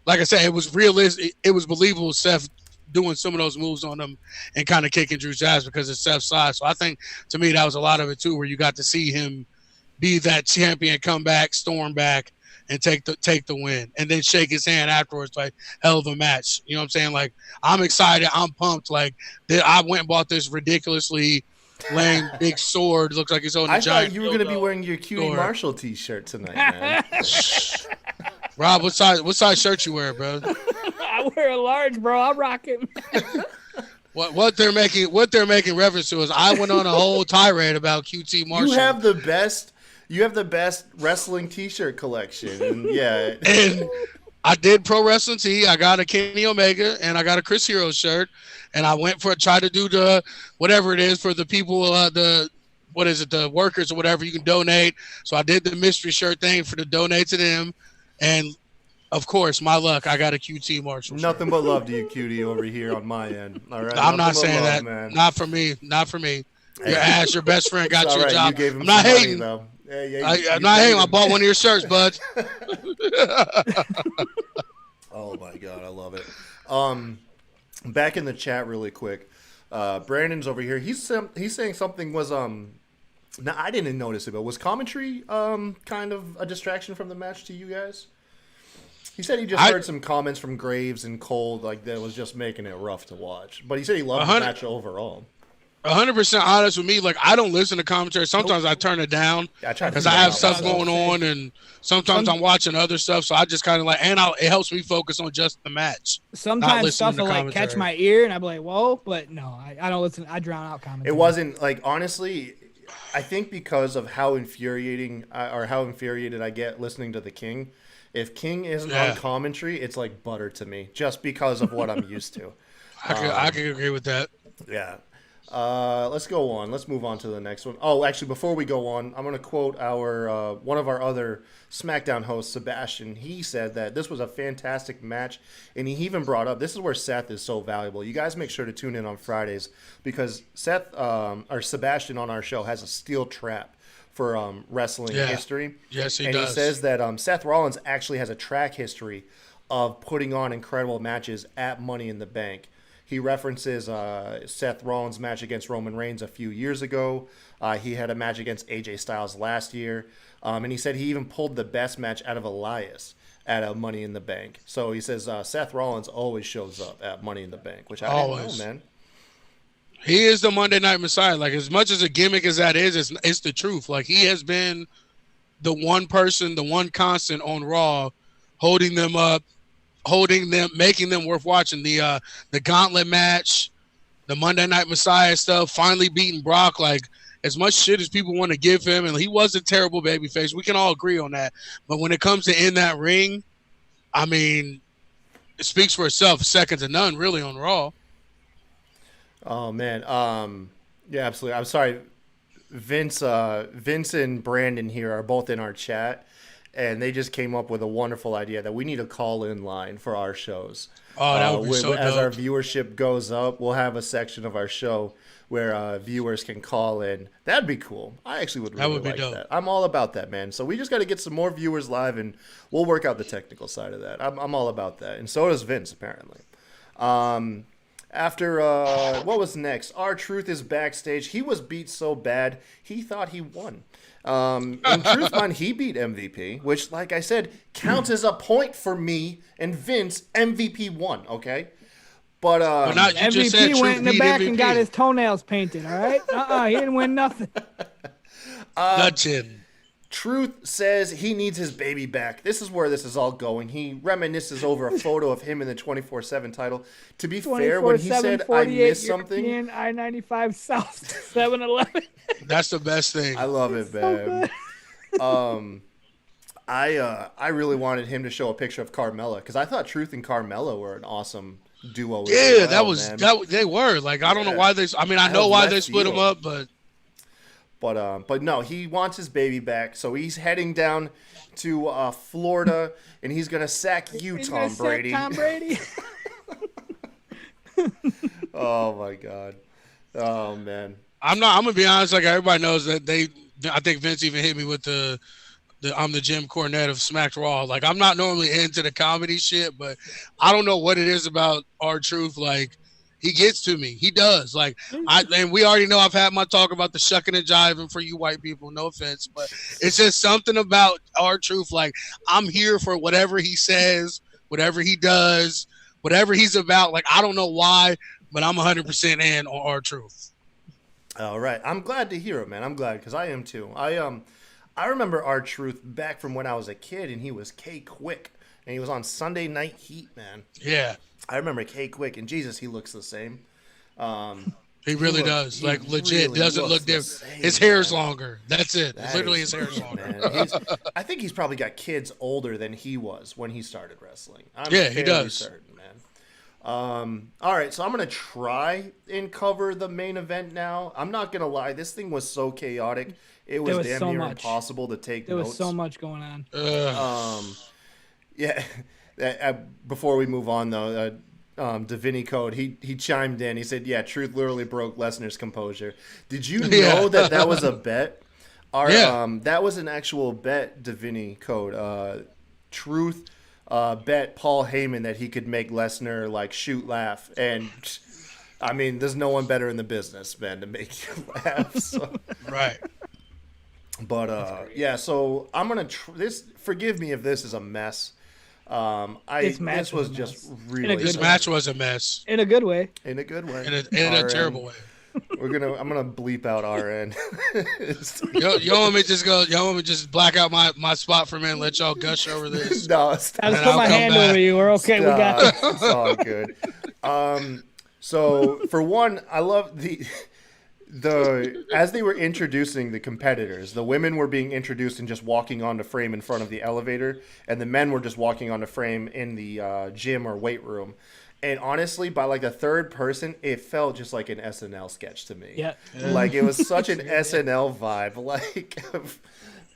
like I said, it was realistic. It was believable Seth doing some of those moves on him and kind of kicking Drew's ass because of Seth's size. So I think, to me, that was a lot of it too, where you got to see him be that champion, come back, storm back, and take the win, and then shake his hand afterwards. Like, hell of a match. You know what I'm saying? Like, I'm excited. I'm pumped. Like, I went and bought this ridiculously lame big sword. Looks like it's on a giant. I thought you were going to be wearing your Cutie Marshall t-shirt tonight, man. Rob, what size shirt you wear, bro? I wear a large, bro. I'm rocking. What they're making reference to is I went on a whole tirade about QT Marshall. You have the best wrestling t-shirt collection, and yeah. And I did pro wrestling tee. I got a Kenny Omega and I got a Chris Hero shirt, and I tried to do the whatever it is for the people, the workers or whatever. You can donate. So I did the mystery shirt thing to donate to them, and of course, my luck, I got a QT Marshall shirt. Nothing but love to you, Cutie, over here on my end. All right. I'm not saying that. Man. Not for me. Not for me. Your ass, your best friend got you a job. You gave him I'm not hating. Though. I'm not hating. I bought one of your shirts, bud. Oh my God, I love it. Back in the chat really quick. Brandon's over here. He's saying something was now I didn't notice it, but was commentary kind of a distraction from the match to you guys? He said he just heard some comments from Graves and Cole like that was just making it rough to watch. But he said he loved the match overall. 100% honest with me. Like, I don't listen to commentary. Sometimes I turn it down because I have stuff going on, and sometimes I'm watching other stuff. So I just kind of like, and it helps me focus on just the match. Sometimes stuff will like catch my ear, and I'm like, whoa, but no, I don't listen. I drown out commentary. It wasn't like, honestly, I think because of how infuriating or how infuriated I get listening to the King. If King isn't on commentary, it's like butter to me, just because of what I'm used to. I can agree with that. Yeah. Let's go on. Let's move on to the next one. Oh, actually, before we go on, I'm going to quote our one of our other SmackDown hosts, Sebastian. He said that this was a fantastic match, and he even brought up this is where Seth is so valuable. You guys make sure to tune in on Fridays because Sebastian on our show has a steel trap for wrestling history. Yes, he does. And he says that Seth Rollins actually has a track history of putting on incredible matches at Money in the Bank. He references Seth Rollins' match against Roman Reigns a few years ago. He had a match against AJ Styles last year. And he said he even pulled the best match out of Elias at a Money in the Bank. So he says Seth Rollins always shows up at Money in the Bank, which I didn't know, man. He is the Monday Night Messiah. Like, as much as a gimmick as that is, it's the truth. Like, he has been the one person, the one constant on Raw, holding them up making them worth watching. The Gauntlet match, the Monday Night Messiah stuff, finally beating Brock. Like, as much shit as people want to give him, and he was a terrible babyface, we can all agree on that. But when it comes to in that ring, I mean, it speaks for itself. Second to none, really, on Raw. Oh man, yeah, absolutely. I'm sorry, Vince and Brandon here are both in our chat, and they just came up with a wonderful idea that we need a call-in line for our shows. Oh, that would be so as dope. our viewership goes up, we'll have a section of our show where viewers can call in. That'd be cool. I actually would really like that. I'm all about that, man. So we just got to get some more viewers live, and we'll work out the technical side of that. I'm all about that, and so does Vince apparently. After what was next? R-Truth is backstage. He was beat so bad he thought he won. In Truth Mind, he beat MVP, which, like I said, counts as a point for me and Vince. MVP won, okay? But not, you just said MVP Truth went in the beat back MVP. and got his toenails painted. All right, he didn't win nothing. Nothing. Truth says he needs his baby back. This is where this is all going. He reminisces over a photo of him in the 24/7 title. To be fair, when he said I missed something, European I-95 South 7-Eleven. That's the best thing. I love it, man. I really wanted him to show a picture of Carmella because I thought Truth and Carmella were an awesome duo. Yeah, as well, that they were. Like, I don't know why they. I mean, I That know was why left they split them field. up, But no, he wants his baby back, so he's heading down to Florida, and he's gonna sack you, He's Tom gonna sack Brady. Tom Brady. Oh my God. Oh man. I'm gonna be honest. Like, everybody knows that I think Vince even hit me with the I'm the Jim Cornette of Smacked Raw. Like, I'm not normally into the comedy shit, but I don't know what it is about R-Truth. Like, he gets to me. He does. Like, and we already know I've had my talk about the shucking and jiving for you white people. No offense, but it's just something about R-Truth. Like, I'm here for whatever he says, whatever he does, whatever he's about. Like, I don't know why, but I'm 100% in on R-Truth. All right. I'm glad to hear it, man. I'm glad because I am too. I remember R-Truth back from when I was a kid, and he was K-Quick, and he was on Sunday Night Heat, man. Yeah. I remember K-Quick, and Jesus, he looks the same. He really does. He Like, legit. really Doesn't looks look the different. same, His hair's man. longer. That's it. That Literally, is his hair's it, longer. man. I think he's probably got kids older than he was when he started wrestling. I'm Yeah, he fairly does. certain, man. All right, so I'm gonna try and cover the main event now. I'm not gonna lie, this thing was so chaotic. It was, was damn so near much. impossible to take There notes. was so much going on. Yeah. Before we move on, though, Davini Code, he chimed in. He said, "Yeah, Truth literally broke Lesnar's composure." Did you know that was a bet? That was an actual bet. Davini Code. Truth bet Paul Heyman that he could make Lesnar like shoot laugh, and I mean, there's no one better in the business, man, to make you laugh. So. Right. But yeah, so I'm gonna this. Forgive me if this is a mess. This was just really This match was a mess. In a good way. in a good way. In a terrible way. I'm gonna bleep out RN. Y'all want me to just go? Y'all want me to just black out my spot for a minute and let y'all gush over this? No, I stop. just put my come hand back. over you. We're okay. We got Stop. It's all good. So for one, I love the as they were introducing the competitors, the women were being introduced and just walking onto frame in front of the elevator, and the men were just walking onto frame in the gym or weight room. And honestly, by like the third person, it felt just like an SNL sketch to me. Yeah. Like it was such an SNL vibe. Like,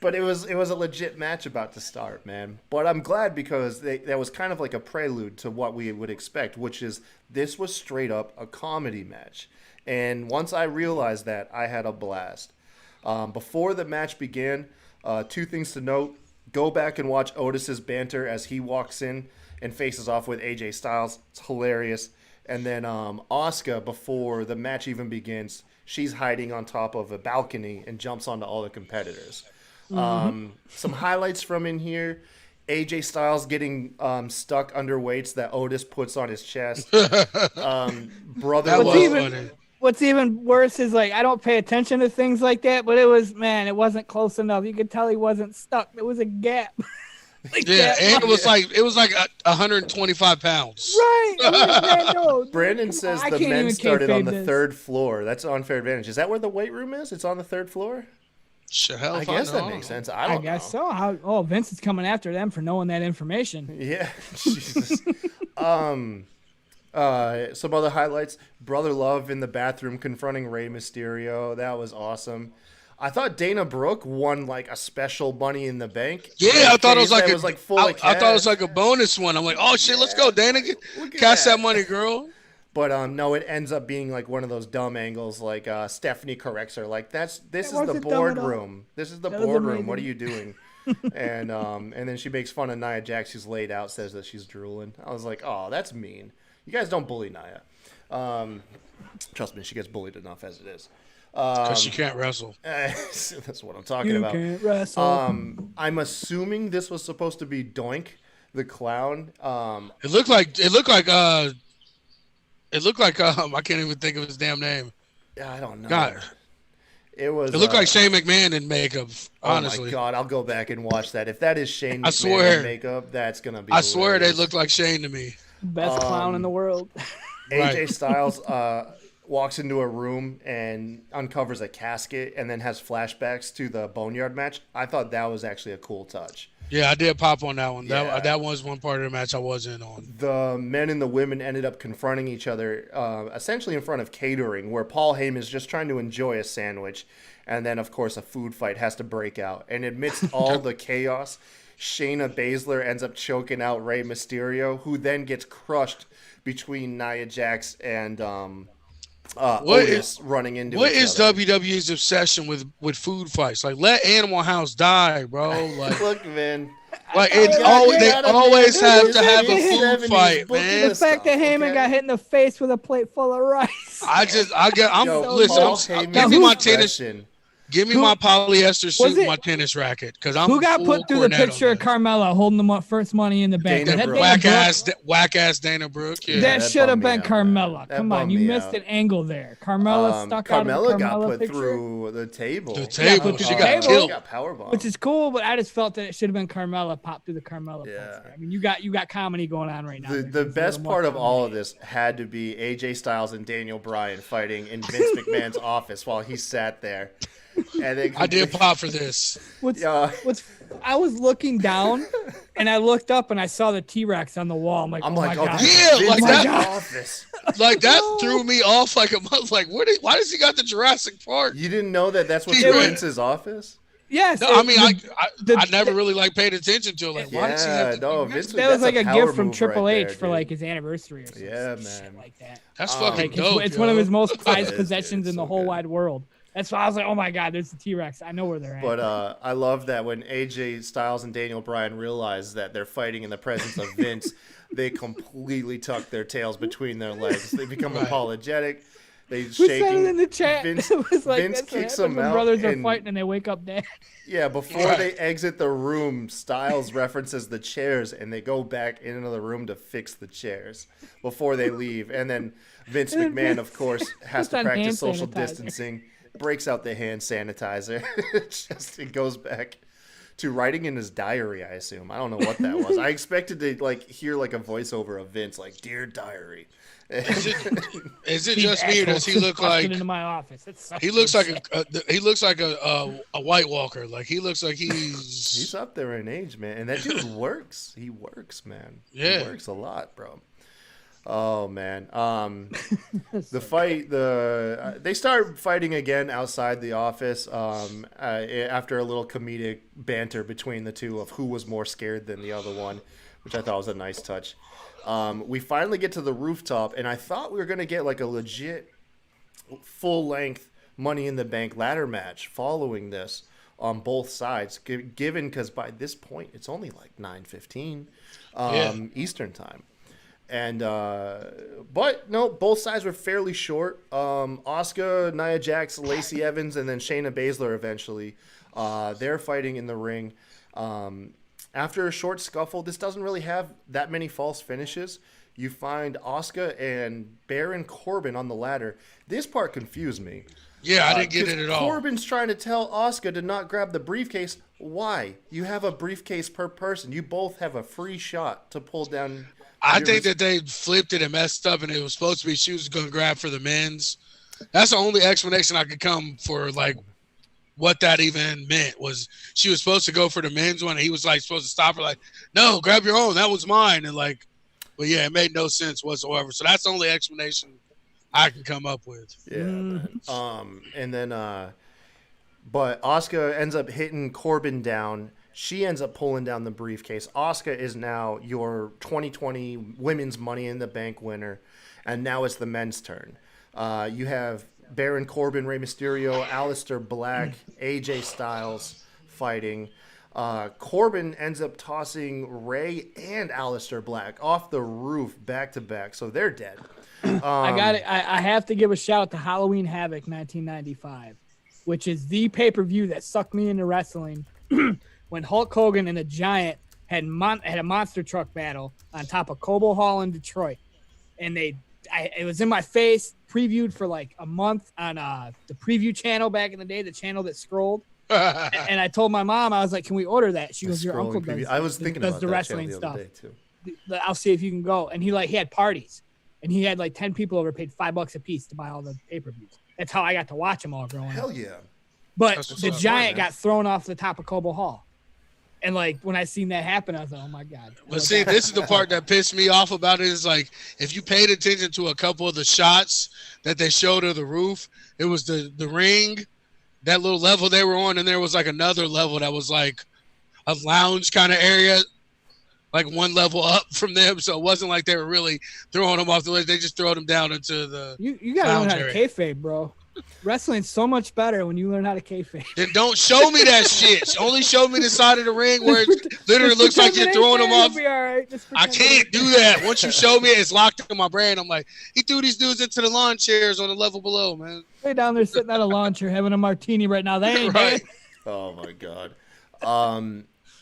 but it was a legit match about to start, man. But I'm glad because that was kind of like a prelude to what we would expect, which is this was straight up a comedy match. And once I realized that, I had a blast. Before the match began, two things to note. Go back and watch Otis's banter as he walks in and faces off with AJ Styles. It's hilarious. And then Asuka, before the match even begins, she's hiding on top of a balcony and jumps onto all the competitors. Some highlights from in here. AJ Styles getting stuck under weights that Otis puts on his chest. Brother That What's was even- funny. What's even worse is like I don't pay attention to things like that, but it wasn't close enough. You could tell he wasn't stuck. There was a gap. Yeah, that and much. it was like 125 pounds. Right. I'm like, man, no, dude, Brandon come says on, I the can't men even started on kayfabe the this. third floor. That's unfair advantage. Is that where the weight room is? It's on the third floor? Shit, hell I if guess know. that makes sense. I I don't guess know. so. Oh, Vince is coming after them for knowing that information. Yeah, Jesus. Some other highlights: Brother Love in the bathroom confronting Rey Mysterio. That was awesome. I thought Dana Brooke won like a special Money in the Bank. Yeah, I thought it was like that full of I thought it was cash. like a bonus one. I'm like, oh shit, let's go, Dana, Look at cash that that. money, girl. But no, it ends up being like one of those dumb angles. Like Stephanie corrects her, like this is the wasn't dumb at all. boardroom. This is the That was boardroom. What are amazing. you doing? and then she makes fun of Nia Jax. She's laid out, says that she's drooling. I was like, oh, that's mean. You guys don't bully Nia. Trust me, she gets bullied enough as it is. Because she can't wrestle. That's what I'm talking You about. can't wrestle. I'm assuming this was supposed to be Doink, the clown. It looked like I can't even think of his damn name. I don't know. God, It was. it looked like Shane McMahon in makeup. Honestly, Oh my god, I'll go back and watch that. If that is Shane I McMahon swear. in makeup, that's gonna be. I swear they hilarious. look like Shane to me. Best clown in the world. AJ Right. Styles walks into a room and uncovers a casket, and then has flashbacks to the Boneyard match. I thought that was actually a cool touch. Yeah, I did pop on that one. Yeah. That was one part of the match I was in on. The men and the women ended up confronting each other, essentially in front of catering, where Paul Heyman is just trying to enjoy a sandwich, and then of course a food fight has to break out. And amidst all the chaos, Shayna Baszler ends up choking out Rey Mysterio, who then gets crushed between Nia Jax and Otis running into What each is other. WWE's obsession with food fights? Like, let Animal House die, bro. Like, Look, man. it's Yeah, always, they yeah, always man. have to have a 70s food fight, booking man. The fact that stuff, Heyman okay? got hit in the face with a plate full of rice. Yo, Listen, Paul give Heyman's me my tennis, expression. give me my polyester suit Was and it- my tennis racket, because I'm Who got full put through the Cornette on picture of that. Carmella holding the first Money in the Bank? Dana Was that Brooke. Dana Brooke? Whack ass Dana Brooke. Yeah. That that should have bummed me been out, Carmella. man. That Come on, bummed you me missed out. an angle there. Carmella stuck out of the Carmella got Carmella put picture, through the table. The table. put through She the got table. She killed. got powerbombed. which is cool, but I just felt that it should have been Carmella pop through the Carmella. Yeah. points there. I mean, you got comedy going on right now. The There's a best little more part of all of comedy. this had to be AJ Styles and Daniel Bryan fighting in Vince McMahon's office while he sat there. And they I did pop for this. What's Yeah. I was looking down and I looked up and I saw the T-Rex on the wall. I'm like, I'm oh like, my oh, god. this Yeah, is Vince's like that. office. Like, that threw me off like a month. Like, why does he got the Jurassic Park? You didn't know that that's what's T-Rex. in Vince's office? Yes. No, I mean, the- I never really like paid attention to it. Like, why does he have to do Vince, that was that's like a power gift from move Triple right H there, for dude. like his anniversary or something. Yeah, Shit man. like that. That's fucking Like, dope. it's one of yo. his most prized It is, possessions dude. in the So whole good. wide world. That's why I was like, oh my god, there's the T-Rex. I know where they're at. But I love that when AJ Styles and Daniel Bryan realize that they're fighting in the presence of Vince, they completely tuck their tails between their legs. They become Right. apologetic. They Who said it shaking. in the chat? Vince- it was like Vince that's what kicks happens him when out brothers are and- fighting and they wake up dead. Yeah, before Right. they exit the room, Styles references the chairs, and they go back into the room to fix the chairs before they leave. And then Vince And then McMahon, Vince of course, has puts to on practice hand social sanitizer. distancing, breaks out the hand sanitizer. It goes back to writing in his diary, I assume. I don't know what that was. I expected to hear like a voiceover of Vince, like "Dear Diary." Is it These just me, or does he assholes look just busted like into my office? It's so he looks good. like a White Walker? Like, he looks like He's he's up there in age, man, and that dude works. He works, man. Yeah. He works a lot, bro. Oh man, the fight. They start fighting again outside the office. After a little comedic banter between the two of who was more scared than the other one, which I thought was a nice touch. We finally get to the rooftop, and I thought we were gonna get like a legit, full-length Money in the Bank ladder match following this on both sides. Given because by this point it's only like 9:15 Eastern time. And but no, both sides were fairly short. Asuka, Nia Jax, Lacey Evans, and then Shayna Baszler eventually. They're fighting in the ring. After a short scuffle, this doesn't really have that many false finishes. You find Asuka and Baron Corbin on the ladder. This part confused me. Yeah, I didn't get it at all. Corbin's trying to tell Asuka to not grab the briefcase. Why? You have a briefcase per person. You both have a free shot to pull down. I think that they flipped it and messed up, and it was supposed to be she was going to grab for the men's. That's the only explanation I could come for, like, what that even meant was she was supposed to go for the men's one, and he was, like, supposed to stop her, like, no, grab your own. That was mine. And, like, but, yeah, it made no sense whatsoever. So that's the only explanation I can come up with. Yeah, man. And then, but Asuka ends up hitting Corbin down. She ends up pulling down the briefcase. Asuka is now your 2020 Women's Money in the Bank winner, and now it's the men's turn. You have Baron Corbin, Rey Mysterio, Aleister Black, AJ Styles fighting. Corbin ends up tossing Rey and Aleister Black off the roof back to back, so they're dead. I got it. I have to give a shout out to Halloween Havoc 1995, which is the pay-per-view that sucked me into wrestling. When Hulk Hogan and the Giant had a monster truck battle on top of Cobo Hall in Detroit, and it was in my face, previewed for like a month on the preview channel back in the day, the channel that scrolled. And I told my mom, I was like, "Can we order that?" She goes, "Your uncle does." I was thinking does about the that wrestling the stuff. other day too. I'll see if you can go. And he had parties, and he had like 10 people over, paid $5 a piece to buy all the pay-per-views. That's how I got to watch them all growing up. Hell yeah! But That's what's the up, Giant man. got thrown off the top of Cobo Hall. And like when I seen that happen, I was like, "Oh my god!" But see, this is the part that pissed me off about it. Is like if you paid attention to a couple of the shots that they showed of the roof, it was the ring, that little level they were on, and there was like another level that was like a lounge kind of area, like one level up from them. So it wasn't like they were really throwing them off the ledge. They just throw them down into the. You gotta learn lounge how to area. kayfabe, bro. Wrestling's so much better when you learn how to kayfabe. Then don't show me that shit. Only show me the side of the ring where it literally looks like you're throwing them off. I can't do that. Once you show me it, it's locked in my brain. I'm like, he threw these dudes into the lawn chairs on the level below, man. Way down there sitting on a lawn chair having a martini right now. They ain't Right. dead. Oh my god.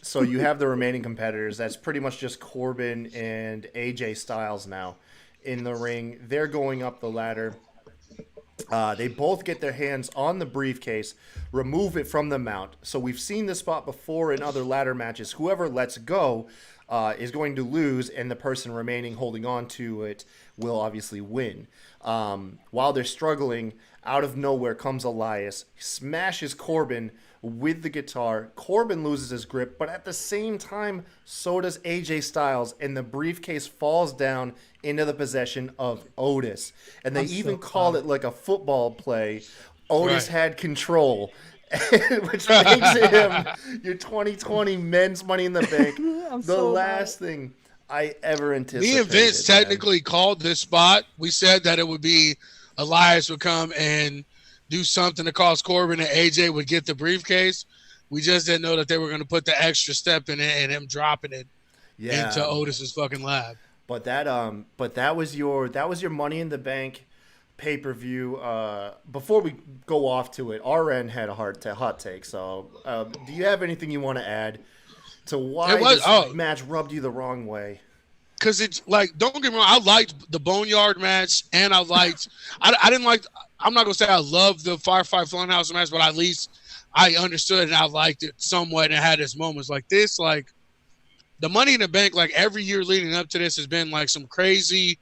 So you have the remaining competitors. That's pretty much just Corbin and AJ Styles now in the ring. They're going up the ladder. They both get their hands on the briefcase, remove it from the mount. So we've seen this spot before in other ladder matches. Whoever lets go is going to lose, and the person remaining holding on to it will obviously win. While they're struggling, out of nowhere comes Elias, smashes Corbin with the guitar. Corbin loses his grip, but at the same time, so does AJ Styles, and the briefcase falls down into the possession of Otis. And they I'm even so call it like a football play. Otis Right. had control, which makes him your 2020 men's Money in the Bank. I'm The so last thing I ever anticipated. Me and Vince man. technically called this spot. We said that it would be Elias would come and do something to cause Corbin and AJ would get the briefcase. We just didn't know that they were going to put the extra step in it and him dropping it into Otis's fucking lab. But that was your Money in the Bank pay-per-view. Before we go off to it, RN had a hot take. So, do you have anything you want to add to why this match rubbed you the wrong way? Because it's like, don't get me wrong, I liked the Boneyard match, and I liked. I didn't like. I'm not gonna say I loved the Firefly Funhouse match, but at least I understood and I liked it somewhat, and it had its moments like this, like. The Money in the Bank, like every year leading up to this, has been like some crazy,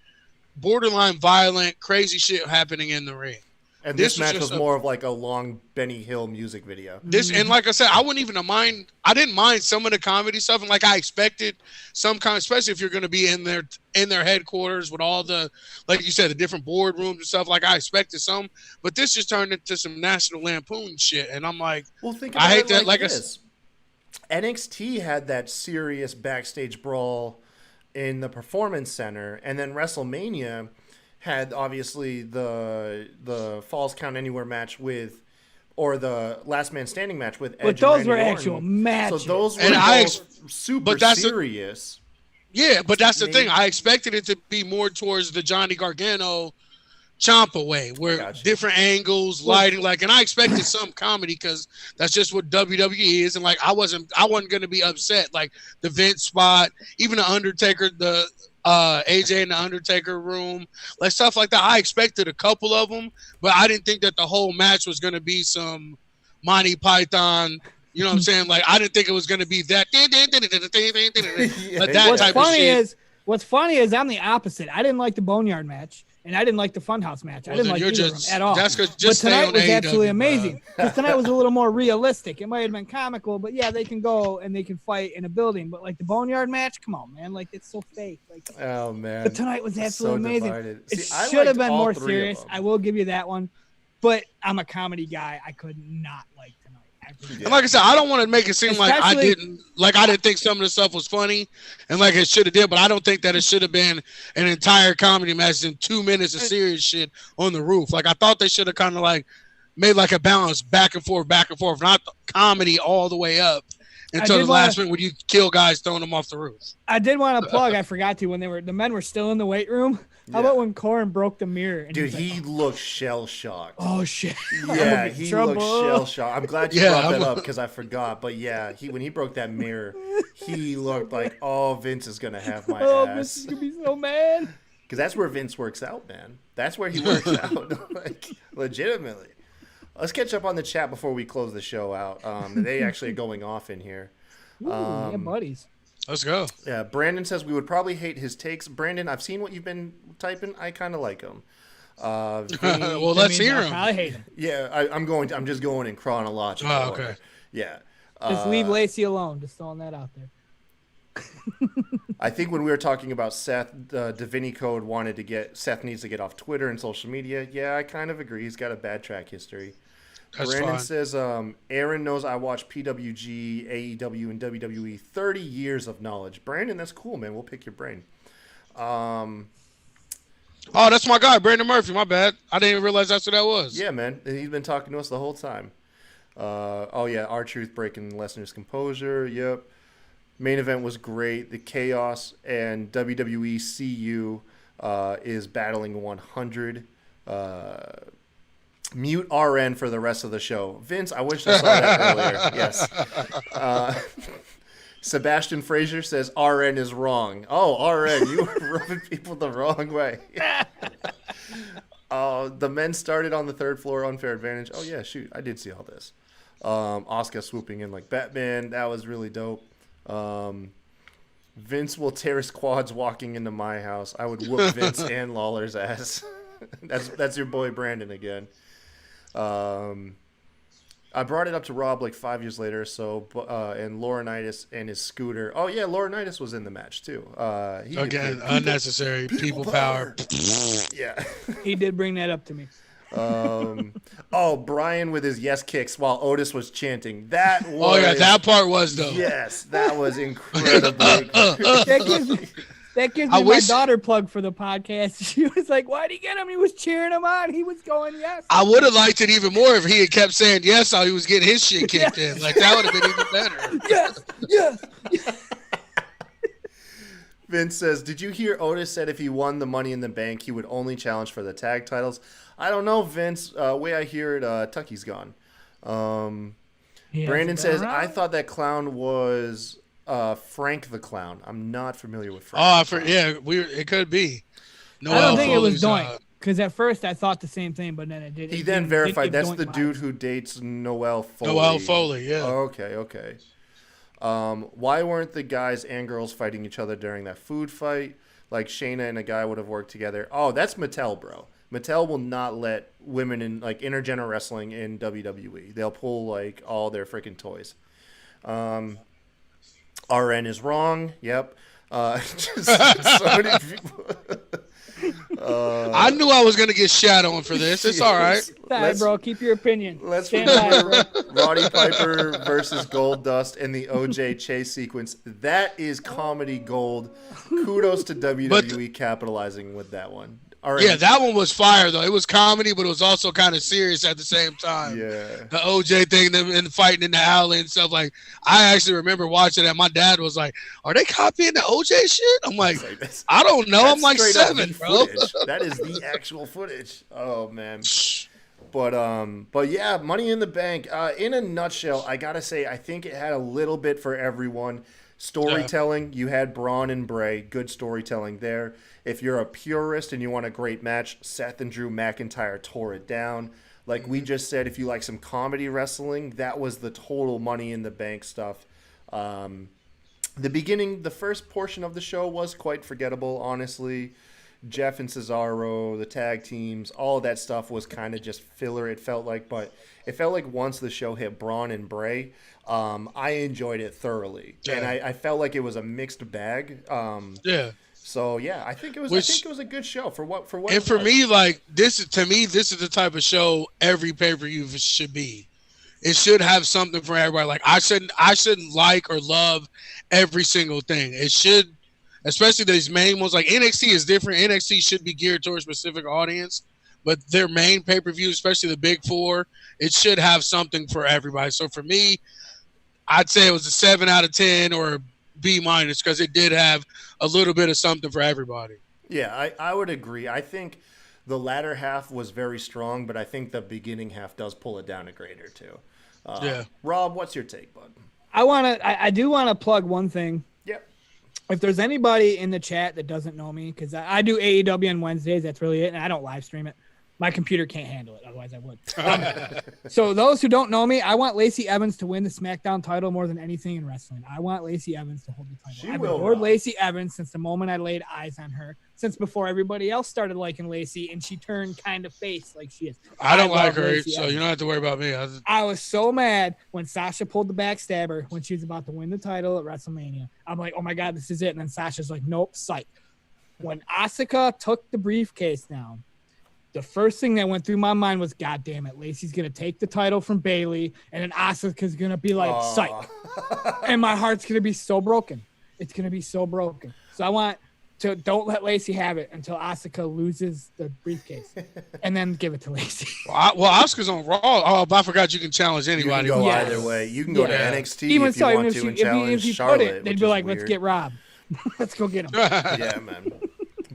borderline violent, crazy shit happening in the ring. And this was match was just more of like a long Benny Hill music video. And like I said, I wouldn't even mind. I didn't mind some of the comedy stuff, and like I expected some kind, especially if you're going to be in their headquarters with all the, like you said, the different boardrooms and stuff. Like I expected some, but this just turned into some National Lampoon shit, and I'm like, Well, think about I hate it that. Like this. NXT had that serious backstage brawl in the Performance Center, and then WrestleMania had obviously the Falls Count Anywhere match with, or the Last Man Standing match with Edge. But and those Randy were Orton. actual matches. So those were And I both super but that's serious. yeah, but that's the thing. Maybe- I expected it to be more towards the Johnny Gargano Ciampa way, where Gotcha. different angles, lighting, like, and I expected some comedy because that's just what WWE is, and like I wasn't gonna be upset. Like the Vince spot, even the Undertaker, the AJ in the Undertaker room, like stuff like that. I expected a couple of them, but I didn't think that the whole match was going to be some Monty Python. You know what I'm saying? Like, I didn't think it was going to be that. But that type of shit. What's funny is I'm the opposite. I didn't like the Boneyard match, and I didn't like the Funhouse match. I didn't like either of them at all. That's but just tonight was AEW, absolutely bro. amazing. Because tonight was a little more realistic. It might have been comical, but yeah, they can go and they can fight in a building. But like the Boneyard match, come on, man. Like, it's so fake. Like, Oh man. but tonight was absolutely amazing. divided. It See, I should have liked been all more 3 of serious. them. I will give you that one. But I'm a comedy guy. I could not like tonight. And like I said, I don't want to make it seem like I didn't think some of the stuff was funny and like it should have did, but I don't think that it should have been an entire comedy match in 2 minutes of serious shit on the roof. Like, I thought they should have kind of like made like a balance back and forth, not comedy all the way up until the last minute when you kill guys throwing them off the roof. I did want to plug. I forgot to when the men were still in the weight room. How about when Corin broke the mirror? And Dude, he looked shell shocked. oh shit! Yeah, he looked shell shocked. I'm glad you brought that up because I forgot. But yeah, when he broke that mirror, he looked like, oh, Vince is gonna have my Vince ass. is gonna be so mad. Because that's where Vince works out, man. That's where he works out, like legitimately. Let's catch up on the chat before we close the show out. They actually are going off in here. Ooh, yeah, buddies. Let's go. Yeah, Brandon says we would probably hate his takes. Brandon, I've seen what you've been typing. I kind of like him. Vinny, Well, let's hear him. I hate him. yeah, I'm just going in chronological Oh, okay. order. Yeah. Just leave Lacey alone. Just throwing that out there. I think when we were talking about Seth, Davini Code Seth needs to get off Twitter and social media. Yeah, I kind of agree. He's got a bad track history. That's Brandon fine. says, Aaron knows I watch PWG, AEW, and WWE. 30 years of knowledge. Brandon, that's cool, man. We'll pick your brain. Oh, that's my guy, Brandon Murphy. My bad. I didn't even realize that's who that was. Yeah, man. He's been talking to us the whole time. Oh, yeah. R-Truth breaking Lesnar's composure. Yep. Main event was great. The Chaos and WWE CU is battling 100. Mute RN for the rest of the show. Vince, I wish I saw that earlier. Yes. Sebastian Frazier says RN is wrong. Oh, RN, you were rubbing people the wrong way. The men started on the 3rd floor, unfair advantage. Oh, yeah, shoot. I did see all this. Asuka swooping in like Batman. That was really dope. Vince will tear his quads walking into my house. I would whoop Vince and Lawler's ass. That's your boy Brandon again. I brought it up to Rob like 5 years later. So, and Laurinaitis and his scooter. Oh yeah, Laurinaitis was in the match too. Again, unnecessary people power. Yeah. He did bring that up to me. Brian with his yes kicks while Otis was chanting. That was. Oh yeah, that part was though. Yes, that was incredible. That gives me my daughter plug for the podcast. She was like, why'd he get him? He was cheering him on. He was going, yes. I would have liked it even more if he had kept saying yes while he was getting his shit kicked in. Like, that would have been even better. Yes. Vince says, did you hear Otis said if he won the Money in the Bank, he would only challenge for the tag titles? I don't know, Vince. Way I hear it, Tucky's gone. Brandon says, I thought that clown was Frank the Clown. I'm not familiar with Frank. It could be. I don't think it was Doink. Because at first I thought the same thing, but then it did. He then verified that's the dude who dates Noelle Foley. Noelle Foley, yeah. Okay. Why weren't the guys and girls fighting each other during that food fight? Like Shayna and a guy would have worked together. Oh, that's Mattel, bro. Mattel will not let women in like intergender wrestling in WWE. They'll pull like all their freaking toys. RN is wrong. Yep. Just so many people. I knew I was gonna get shat on for this. It's all right. Sorry, bro. Keep your opinion. Let's Stand by, bro. Roddy Piper versus Goldust in the OJ Chase sequence. That is comedy gold. Kudos to WWE capitalizing with that one. All right. Yeah, that one was fire though. It was comedy, but it was also kind of serious at the same time. Yeah. The OJ thing, them and fighting in the alley and stuff. Like, I actually remember watching that. My dad was like, "Are they copying the OJ shit?" I'm like, I don't know. I'm like 7, bro. That is the actual footage. Oh man. But yeah, Money in the Bank. In a nutshell, I gotta say, I think it had a little bit for everyone. Storytelling, you had Braun and Bray, good storytelling there. If you're a purist and you want a great match, Seth and Drew McIntyre tore it down. Like we just said, if you like some comedy wrestling, that was the total Money in the Bank stuff. The first portion of the show was quite forgettable, honestly. Jeff and Cesaro, the tag teams, all of that stuff was kind of just filler, it felt like. But it felt like once the show hit Braun and Bray, I enjoyed it thoroughly. Yeah. And I felt like it was a mixed bag. So yeah, I think it was a good show for what. And for me, like this is the type of show every pay-per-view should be. It should have something for everybody. Like I shouldn't like or love every single thing. It should, especially these main ones. Like NXT is different. NXT should be geared towards a specific audience, but their main pay-per-view, especially the big four, it should have something for everybody. So for me, I'd say it was a 7 out of 10 or a B- because it did have a little bit of something for everybody. Yeah, I would agree. I think the latter half was very strong, but I think the beginning half does pull it down a grade or two. Rob, what's your take, bud? I do want to plug one thing. Yep. If there's anybody in the chat that doesn't know me, because I do AEW on Wednesdays, that's really it, and I don't live stream it. My computer can't handle it, otherwise I would. So those who don't know me, I want Lacey Evans to win the SmackDown title more than anything in wrestling. I want Lacey Evans to hold the title. I've adored Lacey Evans since the moment I laid eyes on her, since before everybody else started liking Lacey, and she turned kind of face like she is. I don't like her, so you don't have to worry about me. I was so mad when Sasha pulled the backstabber when she was about to win the title at WrestleMania. I'm like, oh my God, this is it. And then Sasha's like, nope, psych. When Asuka took the briefcase down, the first thing that went through my mind was, God damn it, Lacey's going to take the title from Bayley, and then Asuka's going to be like, psych. And my heart's going to be so broken. It's going to be so broken. So I want to don't let Lacey have it until Asuka loses the briefcase, and then give it to Lacey. Well, Asuka's on Raw. Oh, but I forgot you can challenge anybody. You can go either way. You can go to NXT even if so, you want even to if and challenge Charlotte. They'd be like, let's get Rob. Let's go get him. Yeah, man.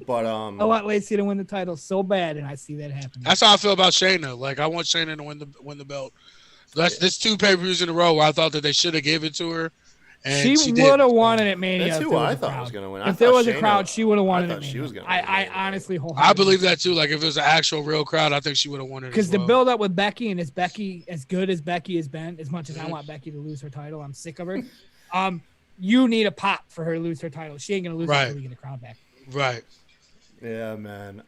But I want Lacey to win the title so bad, and I see that happening. That's how I feel about Shayna. Like I want Shayna to win the belt. That's 2 pay-per-views in a row where I thought that they should have given it to her. And she would have won it at Mania. That's who I thought was going to win. If there was a crowd, she would have won it at Mania. She was gonna I honestly I believe that too. Like if it was an actual real crowd, I think she would have won it. Because the build up with Becky, and is Becky as good as Becky has been? As much as I want Becky to lose her title, I'm sick of her. You need a pop for her to lose her title. She ain't going to lose it until we get a crowd back. Right. Yeah, man.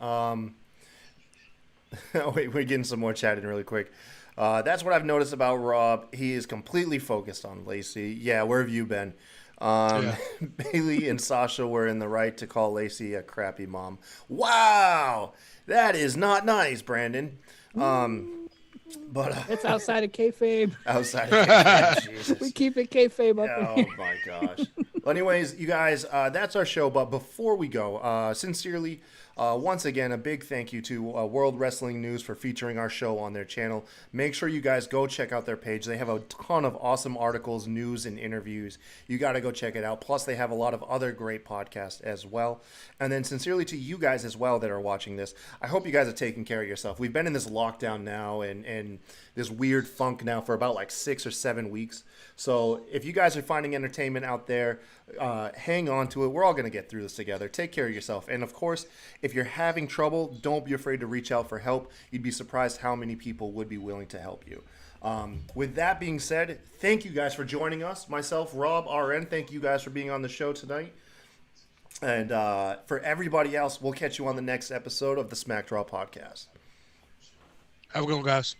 Wait, we're getting some more chat in really quick. That's what I've noticed about Rob. He is completely focused on Lacey. Yeah, where have you been? Bayley and Sasha were in the right to call Lacey a crappy mom. Wow, that is not nice, Brandon. But it's outside of kayfabe. Outside of kayfabe, Jesus. We keep it kayfabe up. Oh my gosh. Well, anyways, you guys, that's our show. But before we go, sincerely, once again, a big thank you to World Wrestling News for featuring our show on their channel. Make sure you guys go check out their page. They have a ton of awesome articles, news, and interviews. You got to go check it out. Plus, they have a lot of other great podcasts as well. And then sincerely to you guys as well that are watching this, I hope you guys are taking care of yourself. We've been in this lockdown now and this weird funk now for about like 6 or 7 weeks. So if you guys are finding entertainment out there, hang on to it. We're all going to get through this together. Take care of yourself. And of course, if you're having trouble, don't be afraid to reach out for help. You'd be surprised how many people would be willing to help you. With that being said, thank you guys for joining us. Myself, Rob, RN, thank you guys for being on the show tonight. And for everybody else, we'll catch you on the next episode of the Smack Draw Podcast. Have a good one, guys.